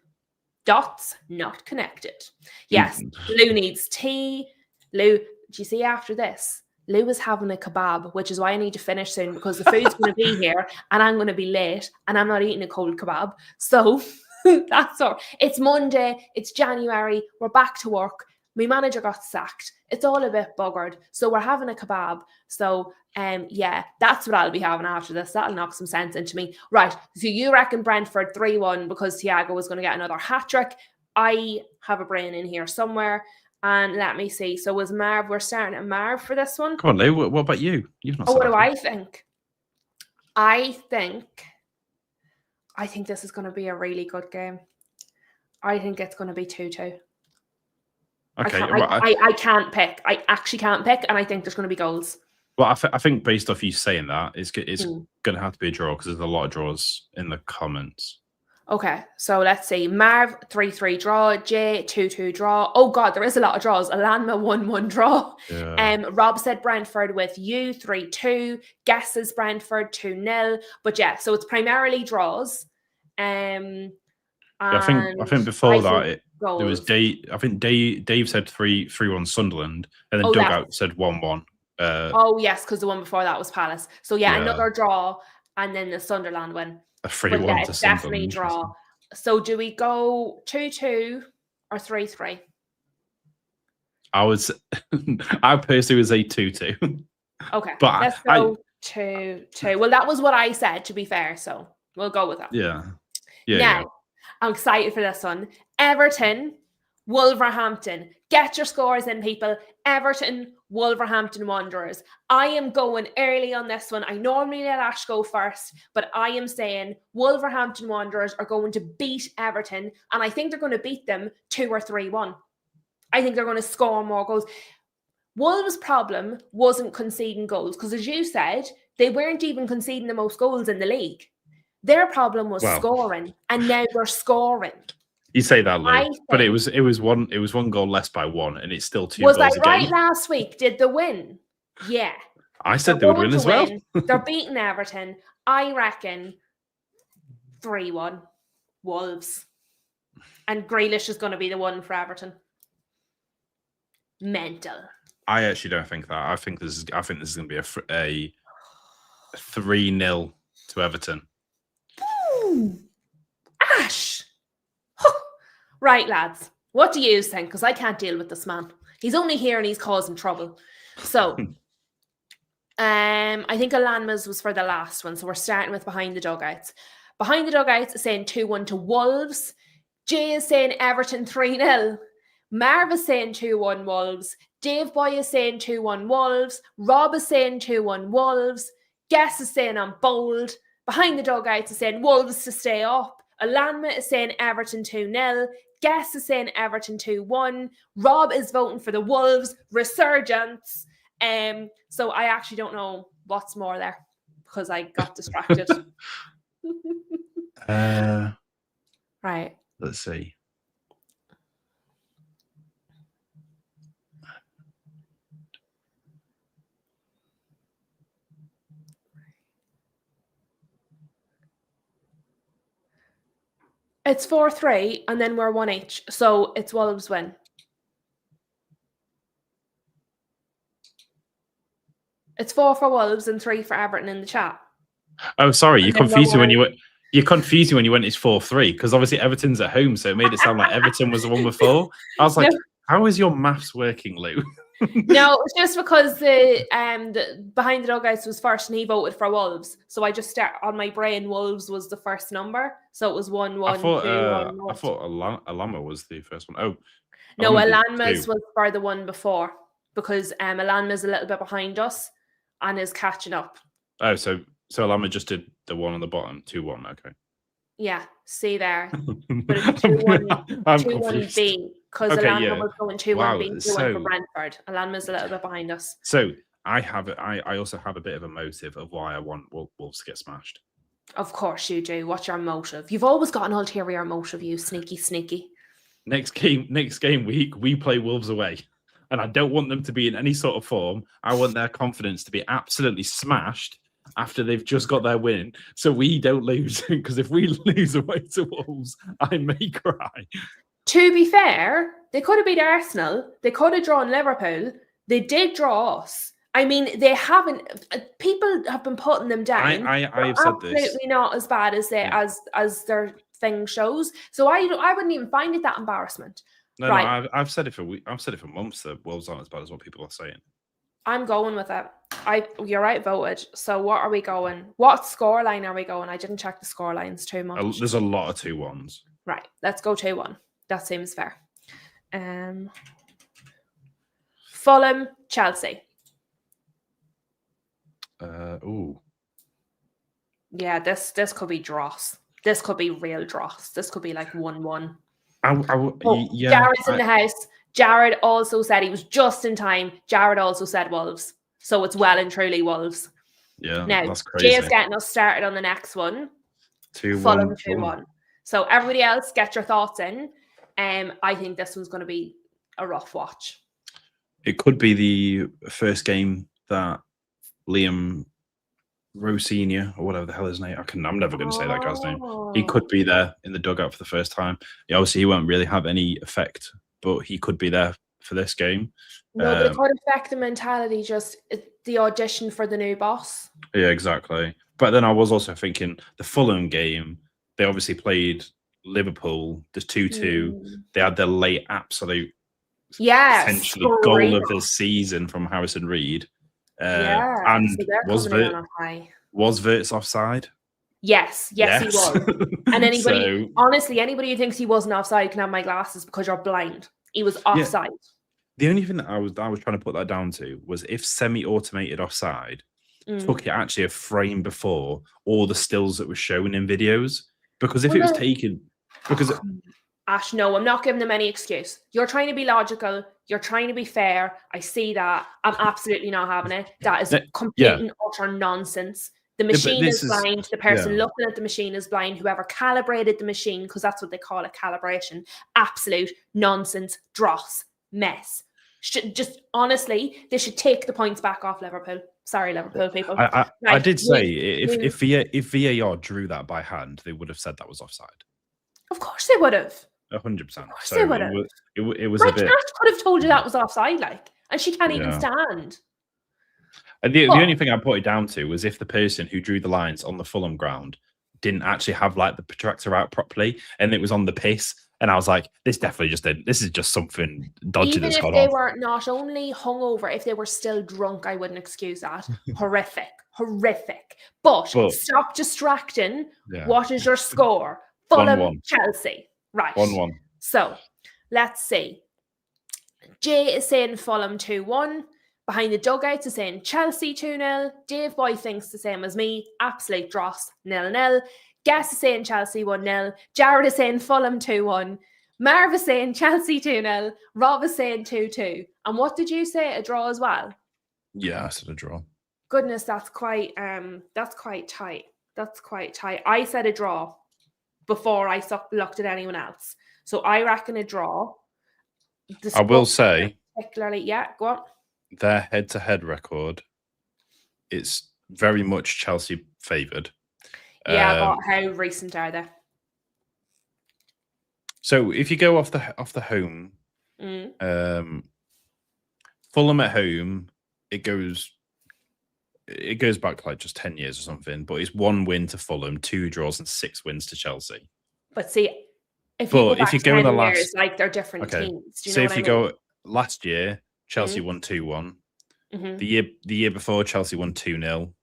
[SPEAKER 1] dots not connected. Yes, Lou needs tea. Lou, do you see after this? Lou is having a kebab, which is why I need to finish soon because the food's going to be here, and I'm going to be late, and I'm not eating a cold kebab. So that's all. It's Monday. It's January. We're back to work. My manager got sacked. It's all a bit buggered. So we're having a kebab. So yeah, that's what I'll be having after this. That'll knock some sense into me. Right. So you reckon Brentford 3-1 because Thiago was going to get another hat-trick. I have a brain in here somewhere. And let me see. So was Marv, we're starting at Marv for this one.
[SPEAKER 2] Come on, Lou. What about you? You've not
[SPEAKER 1] Oh,
[SPEAKER 2] said
[SPEAKER 1] what do
[SPEAKER 2] anything.
[SPEAKER 1] I think? I think this is going to be a really good game. I think it's going to be 2-2.
[SPEAKER 2] Okay.
[SPEAKER 1] I can't pick. I actually can't pick, and I think there's going to be goals.
[SPEAKER 2] Well, I think based off you saying that, it's going to have to be a draw because there's a lot of draws in the comments.
[SPEAKER 1] Okay, so let's see. Marv 3-3 draw, Jay 2-2 draw. Oh God, there is a lot of draws. Alanma 1-1 draw.
[SPEAKER 2] Yeah.
[SPEAKER 1] Rob said Brentford with you 3-2. Guesses Brentford 2-0. But yeah, so it's primarily draws.
[SPEAKER 2] I think before that there was Dave. I think Dave said 3-1 Sunderland, and then Dugout said 1-1.
[SPEAKER 1] Oh yes, because the one before that was Palace. So yeah, another draw, and then the Sunderland win.
[SPEAKER 2] A 3-1 to
[SPEAKER 1] definitely draw. So do we go 2-2 or 3-3?
[SPEAKER 2] I personally would say 2-2.
[SPEAKER 1] Okay,
[SPEAKER 2] but
[SPEAKER 1] let's go 2-2. Well, that was what I said, to be fair. So we'll go with that.
[SPEAKER 2] Yeah.
[SPEAKER 1] Now, I'm excited for this one. Everton, Wolverhampton. Get your scores in, people. Everton, Wolverhampton Wanderers. I am going early on this one. I normally let Ash go first, but I am saying Wolverhampton Wanderers are going to beat Everton, and I think they're going to beat them 2 or 3-1. I think they're going to score more goals. Wolves' problem wasn't conceding goals, because as you said, they weren't even conceding the most goals in the league. Their problem was scoring, and now they're scoring.
[SPEAKER 2] You say that, Lou, but it was one goal less by 1, and it's still 2 goals
[SPEAKER 1] Was
[SPEAKER 2] a
[SPEAKER 1] I right
[SPEAKER 2] game.
[SPEAKER 1] last week? Did they win? Yeah.
[SPEAKER 2] I said they would win as well.
[SPEAKER 1] They're beating Everton. I reckon 3-1 Wolves. And Grealish is going to be the one for Everton. Mental.
[SPEAKER 2] I actually don't think that. I think this is going to be a 3-0 to Everton.
[SPEAKER 1] Ooh. Ash. Right, lads. What do you think? Because I can't deal with this man. He's only here and he's causing trouble. So, I think Alanma's was for the last one. So we're starting with Behind the Dugouts. Behind the Dugouts is saying 2-1 to Wolves. Jay is saying Everton 3-0. Marv is saying 2-1 Wolves. Dave Boy is saying 2-1 Wolves. Rob is saying 2-1 Wolves. Guess is saying I'm bold. Behind the Dugouts is saying Wolves to stay up. Alanma is saying Everton 2-0. Guess is saying Everton 2-1. Rob is voting for the Wolves resurgence. So I actually don't know what's more there because I got distracted. Right.
[SPEAKER 2] Let's see.
[SPEAKER 1] It's 4-3, and then we're 1 each. So it's Wolves win. It's 4 for Wolves and 3 for Everton in the chat.
[SPEAKER 2] Oh, sorry, you confused me when you went. You confused me when you went. It's 4-3 because obviously Everton's at home, so it made it sound like Everton was the one before. I was like, how is your maths working, Lou?
[SPEAKER 1] No, it's just because the Behind the Dugouts was first and he voted for Wolves. So I just start on my brain, Wolves was the first number. So it was 1-1.
[SPEAKER 2] I thought Alama was the first one. Oh.
[SPEAKER 1] No, Alanma's was for the one before because Alanma's a little bit behind us and is catching up.
[SPEAKER 2] Oh, so Alama just did the one on the bottom, 2-1, okay.
[SPEAKER 1] Yeah, see there. But it's 2-1B. Because Alanma was going 2-1B, 2-1 for Brentford. Alanma's a little bit behind us.
[SPEAKER 2] So I also have a bit of a motive of why I want Wolves to get smashed.
[SPEAKER 1] Of course you do. What's your motive? You've always got an ulterior motive, you sneaky.
[SPEAKER 2] Next game week, we play Wolves away. And I don't want them to be in any sort of form. I want their confidence to be absolutely smashed after they've just got their win. So we don't lose. Because if we lose away to Wolves, I may cry.
[SPEAKER 1] To be fair, they could have beat Arsenal. They could have drawn Liverpool. They did draw us. I mean, they haven't. People have been putting them down.
[SPEAKER 2] I have said this.
[SPEAKER 1] Absolutely not as bad as as their thing shows. So I wouldn't even find it that embarrassment.
[SPEAKER 2] No,
[SPEAKER 1] Right.
[SPEAKER 2] no, I've said it for I've said it for months that Wolves aren't as bad as what people are saying.
[SPEAKER 1] I'm going with it. You're outvoted. So what are we going? What scoreline are we going? I didn't check the scorelines too much.
[SPEAKER 2] There's a lot of 2-1s.
[SPEAKER 1] Right. Let's go 2-1. That seems fair. Fulham, Chelsea.
[SPEAKER 2] Ooh.
[SPEAKER 1] Yeah, this could be dross. This could be real dross. This could be like 1-1.
[SPEAKER 2] Yeah.
[SPEAKER 1] Jared's in the house. Jared also said he was just in time. Jared also said Wolves. So it's well and truly Wolves.
[SPEAKER 2] Yeah,
[SPEAKER 1] now,
[SPEAKER 2] that's crazy.
[SPEAKER 1] Jay's getting us started on the next one.
[SPEAKER 2] 2-1.
[SPEAKER 1] Fulham 2-1. So everybody else, get your thoughts in. I think this one's going to be a rough watch.
[SPEAKER 2] It could be the first game that Liam Rosenior, or whatever the hell his name. I'm never going to say that guy's name. He could be there in the dugout for the first time. Obviously, he won't really have any effect, but he could be there for this game.
[SPEAKER 1] No, but it could affect the mentality, just the audition for the new boss.
[SPEAKER 2] Yeah, exactly. But then I was also thinking the Fulham game, they obviously played Liverpool, there's 2-2. They had their late absolute essentially goal of the season from Harrison Reed. And so was Wirtz offside?
[SPEAKER 1] Yes, he was. And anybody who thinks he wasn't offside can have my glasses because you're blind. He was offside.
[SPEAKER 2] Yeah. The only thing that I was trying to put that down to was if semi-automated offside took it actually a frame before all the stills that were shown in videos. Because if it was taken,
[SPEAKER 1] Ash, no, I'm not giving them any excuse. You're trying to be logical. You're trying to be fair. I see that. I'm absolutely not having it. That is complete and utter nonsense. The machine is blind. The person looking at the machine is blind. Whoever calibrated the machine, because that's what they call it, calibration. Absolute nonsense, dross, mess. Just honestly, they should take the points back off Liverpool. Sorry, Liverpool people.
[SPEAKER 2] I did say if VAR drew that by hand, they would have said that was offside.
[SPEAKER 1] Of course they would have.
[SPEAKER 2] 100%.
[SPEAKER 1] So it was
[SPEAKER 2] a bit.
[SPEAKER 1] Nash could have told you that was offside, and she can't even stand.
[SPEAKER 2] And the only thing I put it down to was if the person who drew the lines on the Fulham ground didn't actually have the protractor out properly, and it was on the piss, and I was like, this definitely just didn't. This is just something dodgy that's gone on.
[SPEAKER 1] Even if they were not only hungover, if they were still drunk, I wouldn't excuse that. Horrific. But stop distracting. Yeah. What is your score? Fulham,
[SPEAKER 2] 1-1.
[SPEAKER 1] Chelsea. Right.
[SPEAKER 2] 1-1.
[SPEAKER 1] So, let's see. Jay is saying Fulham 2-1. Behind the dugouts is saying Chelsea 2-0. Dave Boy thinks the same as me. Absolute dross, 0-0. Guess is saying Chelsea 1-0. Jared is saying Fulham 2-1. Marv is saying Chelsea 2-0. Rob is saying 2-2. And what did you say? A draw as well?
[SPEAKER 2] Yeah, I said a draw.
[SPEAKER 1] Goodness, that's quite tight. That's quite tight. I said a draw before I looked at anyone else. So I reckon a draw.
[SPEAKER 2] I will say,
[SPEAKER 1] particularly, go on.
[SPEAKER 2] Their head-to-head record, it's very much Chelsea favoured.
[SPEAKER 1] Yeah, but how recent are they?
[SPEAKER 2] So if you go off the home, Fulham at home, it goes back like just 10 years or something. But it's 1 win to Fulham, 2 draws, and 6 wins to Chelsea.
[SPEAKER 1] But see, if you go in the last years, they're different teams. Do you know what I mean? Go
[SPEAKER 2] last year, Chelsea won 2-1. The year before, Chelsea won 2-0.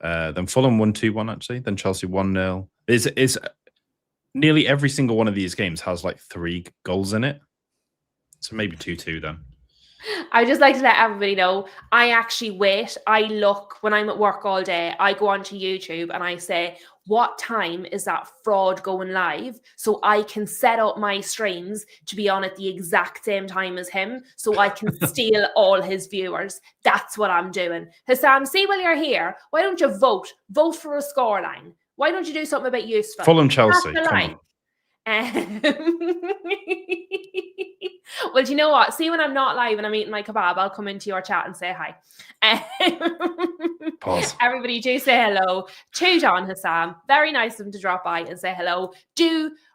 [SPEAKER 2] Then Fulham won 2-1 actually. Then Chelsea 1-0. Is nearly every single one of these games has 3 goals in it. So maybe 2-2 then.
[SPEAKER 1] I just like to let everybody know, I actually wait. I look when I'm at work all day. I go onto YouTube and I say, what time is that fraud going live? So I can set up my streams to be on at the exact same time as him, so I can steal all his viewers. That's what I'm doing. Hassam, see while you're here, why don't you vote? Vote for a scoreline. Why don't you do something about useful?
[SPEAKER 2] Fulham Chelsea. Come on.
[SPEAKER 1] Well, do you know what? See, when I'm not live and I'm eating my kebab, I'll come into your chat and say hi.
[SPEAKER 2] Pause.
[SPEAKER 1] Everybody do say hello to John Hassam. Very nice of him to drop by and say hello.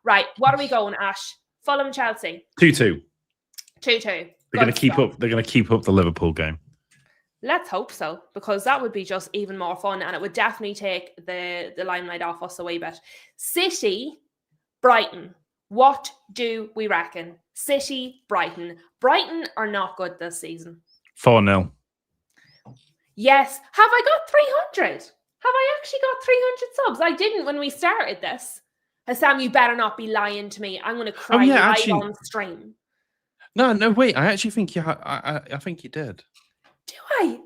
[SPEAKER 1] Right, what are we going, Ash? Fulham Chelsea. 2-2. 2-2.
[SPEAKER 2] They're going to keep up. They're going to keep up the Liverpool game.
[SPEAKER 1] Let's hope so, because that would be just even more fun, and it would definitely take the limelight off us a wee bit. City, Brighton. What do we reckon? City, Brighton. Brighton are not good this season.
[SPEAKER 2] 4-0.
[SPEAKER 1] Yes. Have I got 300? Have I actually got 300 subs? I didn't when we started this. Hassam, you better not be lying to me. I'm going to cry live on stream.
[SPEAKER 2] No, wait. I actually think I think you did.
[SPEAKER 1] Do I?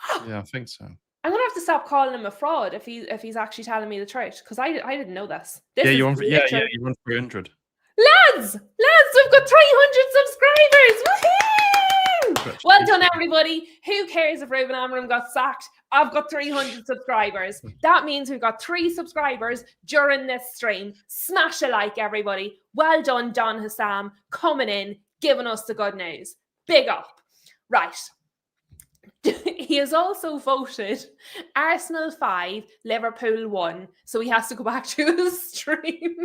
[SPEAKER 2] Oh. Yeah, I think so.
[SPEAKER 1] I'm going to have to stop calling him a fraud if he's actually telling me the truth, because I didn't know this.
[SPEAKER 2] You're on 300.
[SPEAKER 1] Lads, we've got 300 subscribers. Woohoo! Well done, everybody. Who cares if Ruben Amorim got sacked? I've got 300 subscribers. That means we've got 3 subscribers during this stream. Smash a like, everybody. Well done, Don Hassam, coming in, giving us the good news. Big up. Right. He has also voted Arsenal 5, Liverpool 1. So he has to go back to his stream.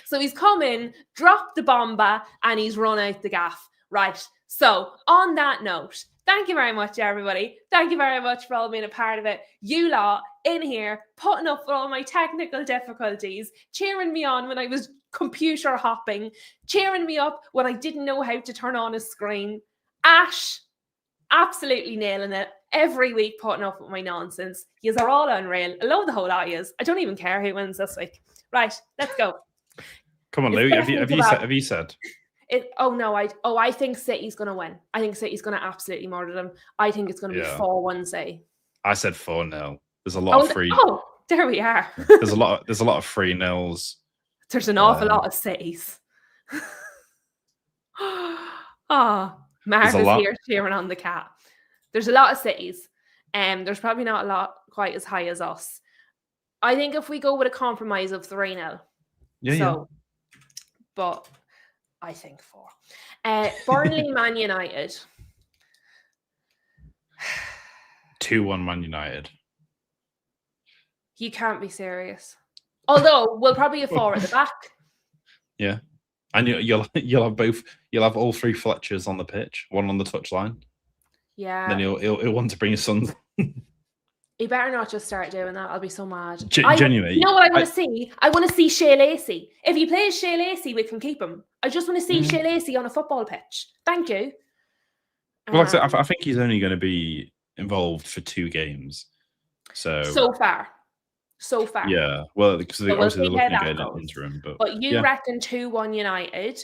[SPEAKER 1] So he's come in, dropped the bomba, and he's run out the gaff. Right. So on that note, thank you very much, everybody. Thank you very much for all being a part of it. You lot in here, putting up with all my technical difficulties, cheering me on when I was computer hopping, cheering me up when I didn't know how to turn on a screen. Ash, absolutely nailing it. Every week putting up with my nonsense. Yous are all unreal. I love the whole lot of yous. I don't even care who wins this week. Right, let's go.
[SPEAKER 2] Come on, Lou. Have you said?
[SPEAKER 1] I think City's going to win. I think City's going to absolutely murder them. I think it's going to be 4-1 City.
[SPEAKER 2] I said 4-0. There's a lot of free.
[SPEAKER 1] Oh, there we are.
[SPEAKER 2] There's a lot of 3-0s.
[SPEAKER 1] There's an awful lot of Cities. Marv is here cheering on the cat. There's a lot of Cities. There's probably not a lot quite as high as us. I think if we go with a compromise of 3-0. But I think 4. Burnley, Man United.
[SPEAKER 2] 2-1 Man United.
[SPEAKER 1] You can't be serious. Although we'll probably have 4 at the back.
[SPEAKER 2] Yeah, and you'll have both. You'll have all 3 Fletchers on the pitch, 1 on the touchline.
[SPEAKER 1] Yeah.
[SPEAKER 2] And then he'll want to bring his son.
[SPEAKER 1] He better not just start doing that. I'll be so mad.
[SPEAKER 2] Genuinely.
[SPEAKER 1] You know what I want to see? I want to see Shea Lacey. If he plays Shea Lacey, we can keep him. I just want to see Shea Lacey on a football pitch. Thank you.
[SPEAKER 2] Well, like I said, I think he's only going to be involved for 2 games. So far. Yeah. Well, because obviously they're looking at getting an interim.
[SPEAKER 1] But you reckon 2-1 United.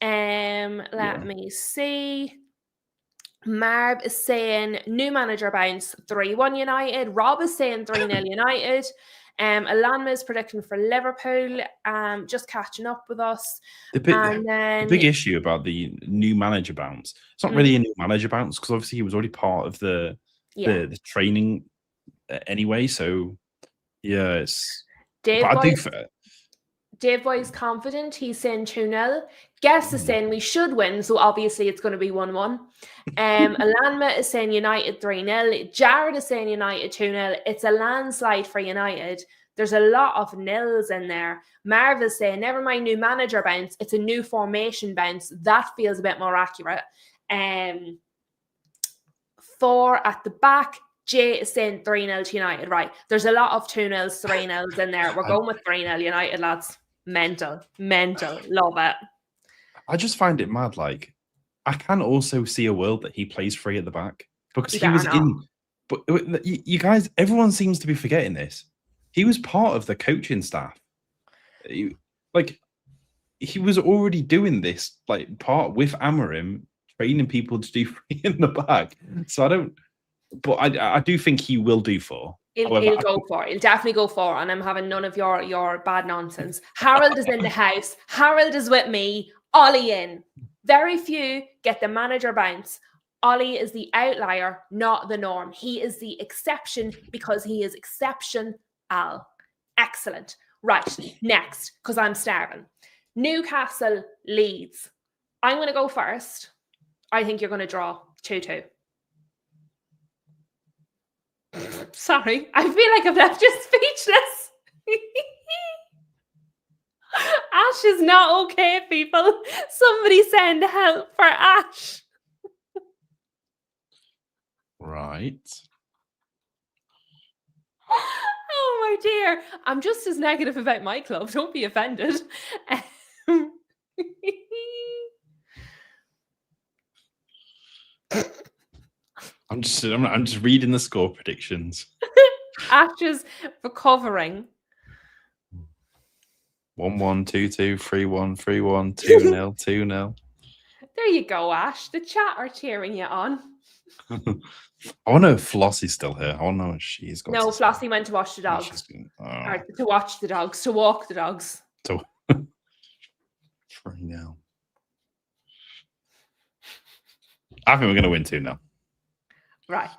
[SPEAKER 1] Let me see. Marv is saying new manager bounce 3-1 United. Rob is saying 3-0 United. Alanma is predicting for Liverpool. Just catching up with us.
[SPEAKER 2] The big issue about the new manager bounce. It's not really a new manager bounce because obviously he was already part of the training anyway. So yeah, it's.
[SPEAKER 1] Dave Boy is confident. He's saying 2-0. Guess is saying we should win, so obviously it's going to be 1-1. Alanma is saying United 3-0. Jared is saying United 2-0. It's a landslide for United. There's a lot of nils in there. Marv is saying, never mind new manager bounce. It's a new formation bounce. That feels a bit more accurate. 4 at the back. Jay is saying 3-0 to United. Right. There's a lot of 2-0s, 3-0s in there. We're going with 3-0 United, lads. Mental. Love it.
[SPEAKER 2] I just find it mad. Like, I can also see a world that he plays 3 at the back because he was in. But you guys, everyone seems to be forgetting this. He was part of the coaching staff. He was already doing this, like, part with Amorim, training people to do 3 in the back. So I don't. But I do think he will do 4.
[SPEAKER 1] He'll go for it. He'll definitely go for it. And I'm having none of your bad nonsense. Harold is in the house. Harold is with me. Ollie in. Very few get the manager bounce. Ollie is the outlier, not the norm. He is the exception because he is exceptional. Excellent. Right. Next, because I'm starving. Newcastle Leeds. I'm going to go first. I think you're going to draw 2-2. Sorry, I feel like I've left you speechless. Ash is not okay, people. Somebody send help for Ash.
[SPEAKER 2] Right.
[SPEAKER 1] Oh Oh dear, I'm just as negative about my club. Don't be offended.
[SPEAKER 2] I'm just reading the score predictions.
[SPEAKER 1] Ash's recovering.
[SPEAKER 2] 1-1, 2-2, 3-1, 3-1, 2-0, 2-0.
[SPEAKER 1] There you go, Ash. The chat are cheering you on.
[SPEAKER 2] I want to know if Flossie's still here. I want to know what she's got.
[SPEAKER 1] No,
[SPEAKER 2] to say.
[SPEAKER 1] Flossie went to watch the dogs. Or to watch the dogs, to walk the dogs.
[SPEAKER 2] 3-0. I think we're going to win 2-0.
[SPEAKER 1] Right.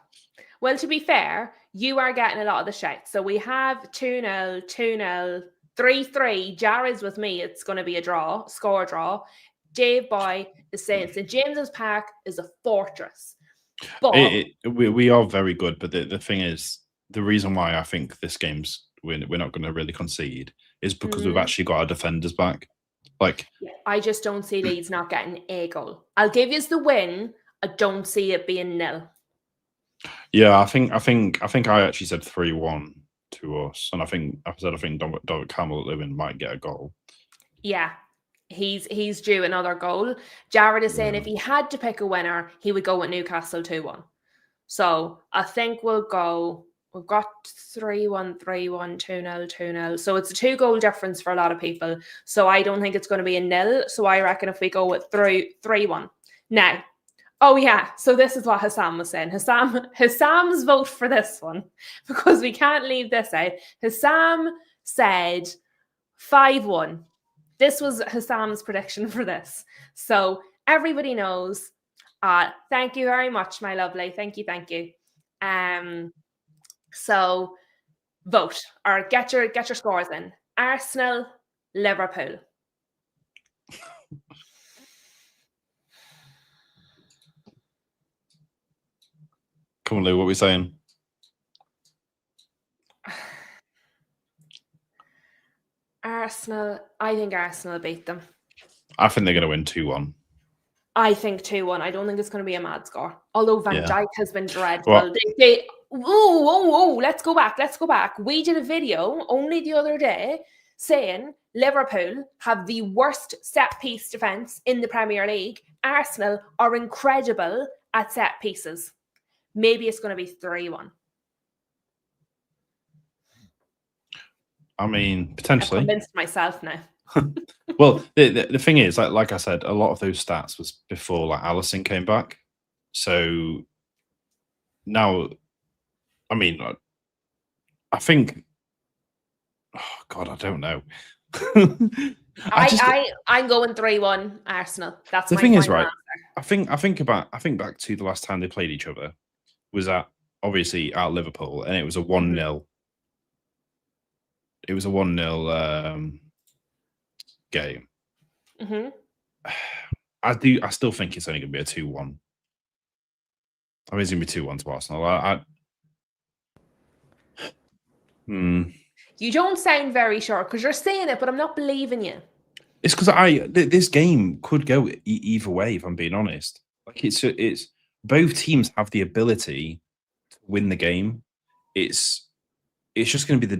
[SPEAKER 1] Well, to be fair, you are getting a lot of the shouts. So we have 2-0, 2-0, 3-3. Jared's with me. It's going to be a draw, score draw. Dave Boy is saying St. James's Park is a fortress. But
[SPEAKER 2] we are very good. But the thing is, the reason why I think this game's we're not going to really concede is because we've actually got our defenders back.
[SPEAKER 1] I just don't see Leeds not getting a goal. I'll give you the win. I don't see it being nil.
[SPEAKER 2] Yeah, I think I actually said 3-1 to us, and I think Camel at Lewin might get a goal.
[SPEAKER 1] Yeah, he's due another goal. Jared is saying if he had to pick a winner, he would go with Newcastle 2-1. So I think we'll go. We've got 3-1, 3-1, 2-0, 2-0. So it's a 2-goal difference for a lot of people. So I don't think it's going to be a nil. So I reckon if we go with 3-1. Now, oh yeah, so this is what Hassam was saying. Hassam's vote for this one, because we can't leave this out. Hassam said 5-1. This was Hassam's prediction for this. So everybody knows. Thank you very much, my lovely. Thank you. So vote or get your scores in. Arsenal, Liverpool.
[SPEAKER 2] Come on, Lou, what are we saying?
[SPEAKER 1] Arsenal. I think Arsenal beat them.
[SPEAKER 2] I think they're going to win 2-1.
[SPEAKER 1] I think 2-1. I don't think it's going to be a mad score. Although Van Dijk has been dreadful.
[SPEAKER 2] Well,
[SPEAKER 1] let's go back. We did a video only the other day saying Liverpool have the worst set-piece defence in the Premier League. Arsenal are incredible at set pieces. Maybe it's going to be 3-1.
[SPEAKER 2] I mean, potentially.
[SPEAKER 1] I'm convinced myself now.
[SPEAKER 2] Well, the thing is, like I said, a lot of those stats was before Alisson came back. So now, I mean, I think. Oh God, I don't know.
[SPEAKER 1] I'm going 3-1 Arsenal. That's
[SPEAKER 2] the
[SPEAKER 1] my
[SPEAKER 2] thing is, right?
[SPEAKER 1] Answer.
[SPEAKER 2] I think back to the last time they played each other was obviously at Liverpool, and it was a 1-0. It was a 1-0 game.
[SPEAKER 1] Mm-hmm.
[SPEAKER 2] I still think it's only going to be a 2-1. I mean, it's going to be 2-1 to Arsenal.
[SPEAKER 1] You don't sound very sure because you're saying it, but I'm not believing you.
[SPEAKER 2] It's because this game could go either way. If I'm being honest, it's both teams have the ability to win the game. It's just going to be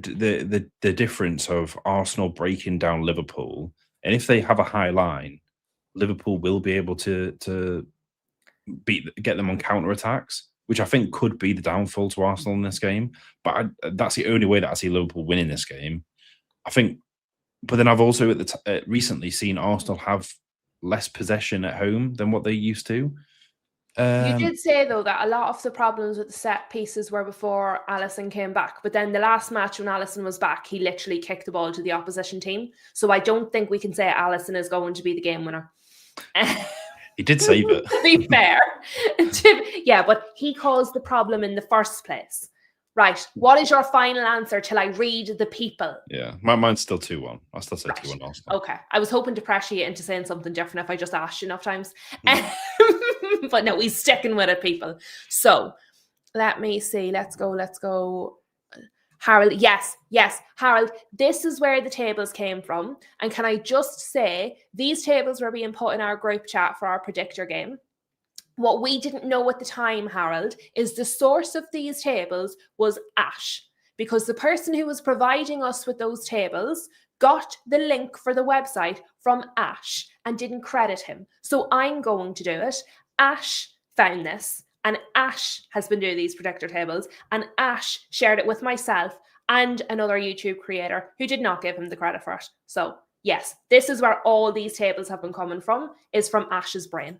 [SPEAKER 2] the difference of Arsenal breaking down Liverpool, and if they have a high line, Liverpool will be able to get them on counter attacks, which I think could be the downfall to Arsenal in this game. But that's the only way that I see Liverpool winning this game. I think. But then I've also recently seen Arsenal have less possession at home than what they used to.
[SPEAKER 1] You did say, though, that a lot of the problems with the set pieces were before Alisson came back. But then the last match when Alisson was back, he literally kicked the ball to the opposition team. So I don't think we can say Alisson is going to be the game winner.
[SPEAKER 2] He did save it.
[SPEAKER 1] To be fair. Yeah, but he caused the problem in the first place. Right. What is your final answer till I read the people?
[SPEAKER 2] Yeah, mine's still 2-1. I'll still say 2-1 Arsenal.
[SPEAKER 1] Okay. I was hoping to pressure you into saying something different if I just asked you enough times. But no, he's sticking with it, people. So let me see. Let's go. Harold. Yes. Harold, this is where the tables came from. And can I just say, these tables were being put in our group chat for our predictor game. What we didn't know at the time, Harold, is the source of these tables was Ash. because the person who was providing us with those tables got the link for the website from Ash and didn't credit him. So I'm going to do it. Ash found this, and Ash has been doing these predictor tables, and Ash shared it with myself and another YouTube creator who did not give him the credit for it. So yes, this is where all these tables have been coming from, is from Ash's brain.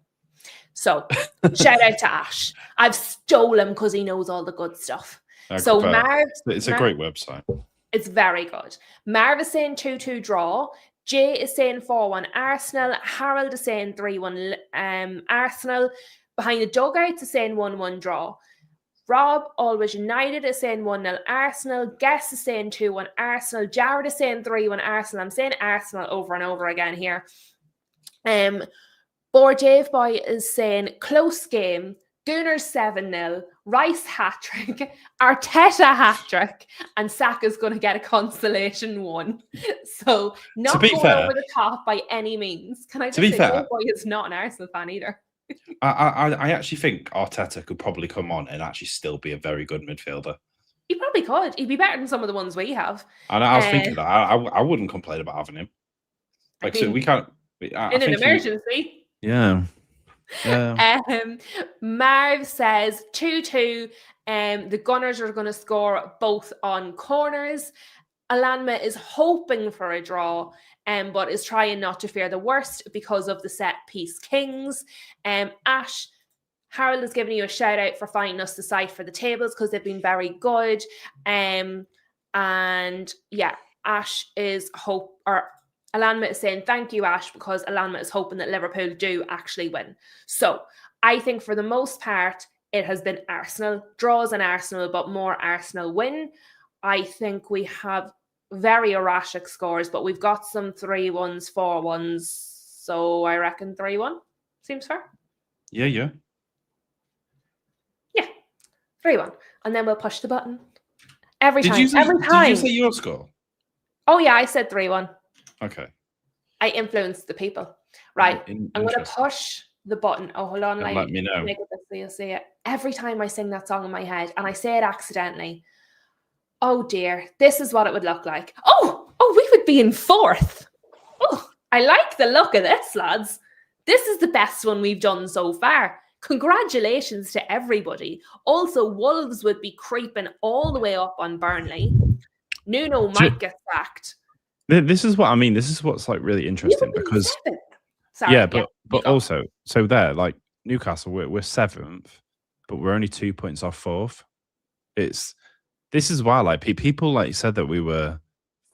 [SPEAKER 1] So shout out to Ash. I've stole him because he knows all the good stuff. So Marv,
[SPEAKER 2] it's a great website.
[SPEAKER 1] It's very good. Marv is saying 2-2 draw. Jay is saying 4-1 Arsenal. Harold is saying 3-1 Arsenal. Behind the dugouts is saying 1-1 draw. Rob, Always United, is saying 1-0 Arsenal. Guess is saying 2-1 Arsenal. Jared is saying 3-1 Arsenal. I'm saying Arsenal over and over again here. Dave Boy is saying close game. Gunners 7-0. Rice hat-trick. Arteta hat-trick. And Saka's going to get a consolation 1. So not going over the top by any means. Can I just say Dave Boy is not an Arsenal fan either.
[SPEAKER 2] I actually think Arteta could probably come on and actually still be a very good midfielder.
[SPEAKER 1] He probably could. He'd be better than some of the ones we have.
[SPEAKER 2] And I was thinking that I wouldn't complain about having him. Like, so we can't.
[SPEAKER 1] In an emergency.
[SPEAKER 2] Yeah.
[SPEAKER 1] Marv says 2-2. The Gunners are going to score both on corners. Alanma is hoping for a draw, but is trying not to fear the worst because of the set piece kings. Ash, Harold is giving you a shout out for finding us the site for the tables because they've been very good. And yeah, Ash is Alanma is saying thank you, Ash, because Alanma is hoping that Liverpool do actually win. So I think for the most part, it has been Arsenal. Draws in Arsenal, but more Arsenal win. I think we have very erratic scores, but we've got some 3-1s, 4-1s. So I reckon 3-1. Seems fair?
[SPEAKER 2] Yeah.
[SPEAKER 1] 3-1. And then we'll push the button. Every time.
[SPEAKER 2] Did you say your score?
[SPEAKER 1] Oh, yeah, I said 3-1.
[SPEAKER 2] Okay.
[SPEAKER 1] I influenced the people. Right. I'm going to push the button. Oh, hold on.
[SPEAKER 2] Let me know.
[SPEAKER 1] Make it so you'll see it. Every time I sing that song in my head and I say it accidentally, oh dear, this is what it would look like. Oh, we would be in 4th. Oh, I like the look of this, lads. This is the best one we've done so far. Congratulations to everybody. Also, Wolves would be creeping all the way up on Burnley. Nuno might get sacked.
[SPEAKER 2] This is what I mean. This is what's like really interesting because but also so there, like Newcastle, we're 7th, but we're only 2 points off 4th. This is why like people like said that we were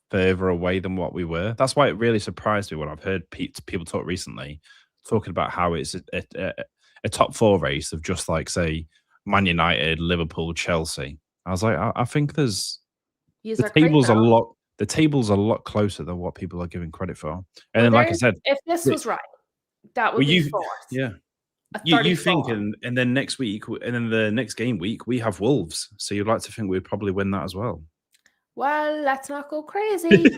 [SPEAKER 2] further away than what we were. That's why it really surprised me when I've heard people talk recently, talking about how it's a top 4 race of just like say Man United, Liverpool, Chelsea. I was like, I think the table's a lot closer than what people are giving credit for. And then, like I said,
[SPEAKER 1] if this was right, that would be 4th.
[SPEAKER 2] Yeah. You think, and then next week, and then the next game week, we have Wolves. So you'd like to think we'd probably win that as well.
[SPEAKER 1] Well, let's not go crazy.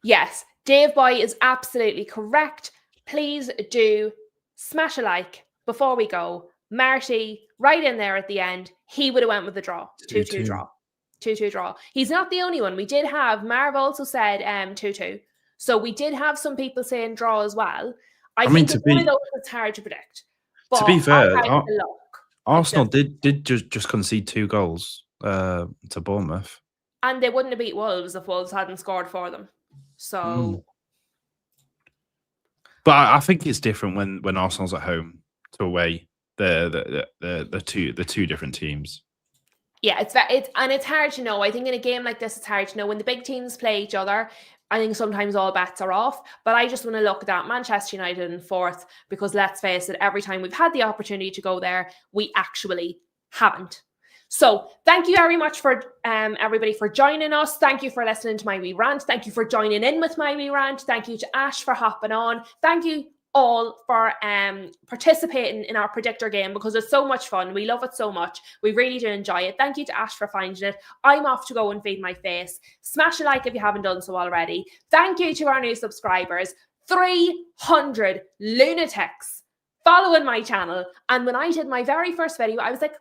[SPEAKER 1] Yes, Dave Boy is absolutely correct. Please do smash a like before we go. Marty, right in there at the end, he would have went with the draw. 2-2 draw. 2-2 draw. He's not the only one. We did have, Marv also said 2-2. So we did have some people saying draw as well. I think it's one of those that's hard to predict. But
[SPEAKER 2] to be fair, Arsenal did just concede 2 goals to Bournemouth.
[SPEAKER 1] And they wouldn't have beat Wolves if Wolves hadn't scored for them. So...
[SPEAKER 2] But I think it's different when Arsenal's at home to away. The two different teams.
[SPEAKER 1] Yeah, it's hard to know. I think in a game like this, it's hard to know. When the big teams play each other, I think sometimes all bets are off. But I just want to look at that Manchester United in 4th because let's face it, every time we've had the opportunity to go there, we actually haven't. So thank you very much for everybody for joining us. Thank you for listening to my wee rant. Thank you for joining in with my wee rant. Thank you to Ash for hopping on. Thank you all for participating in our predictor game because it's so much fun. We love it so much. We really do enjoy it. Thank you to Ash for finding it. I'm off to go and feed my face. Smash a like if you haven't done so already. Thank you to our new subscribers. 300 lunatics following my channel. And when I did my very first video, I was like,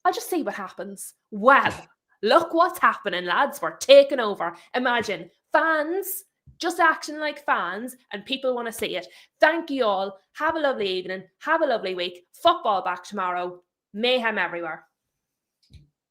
[SPEAKER 1] I'll just see what happens. Well, Look what's happening, lads. We're taking over. Imagine fans just acting like fans, and people want to see it. Thank you all. Have a lovely evening. Have a lovely week. Football back tomorrow. Mayhem everywhere.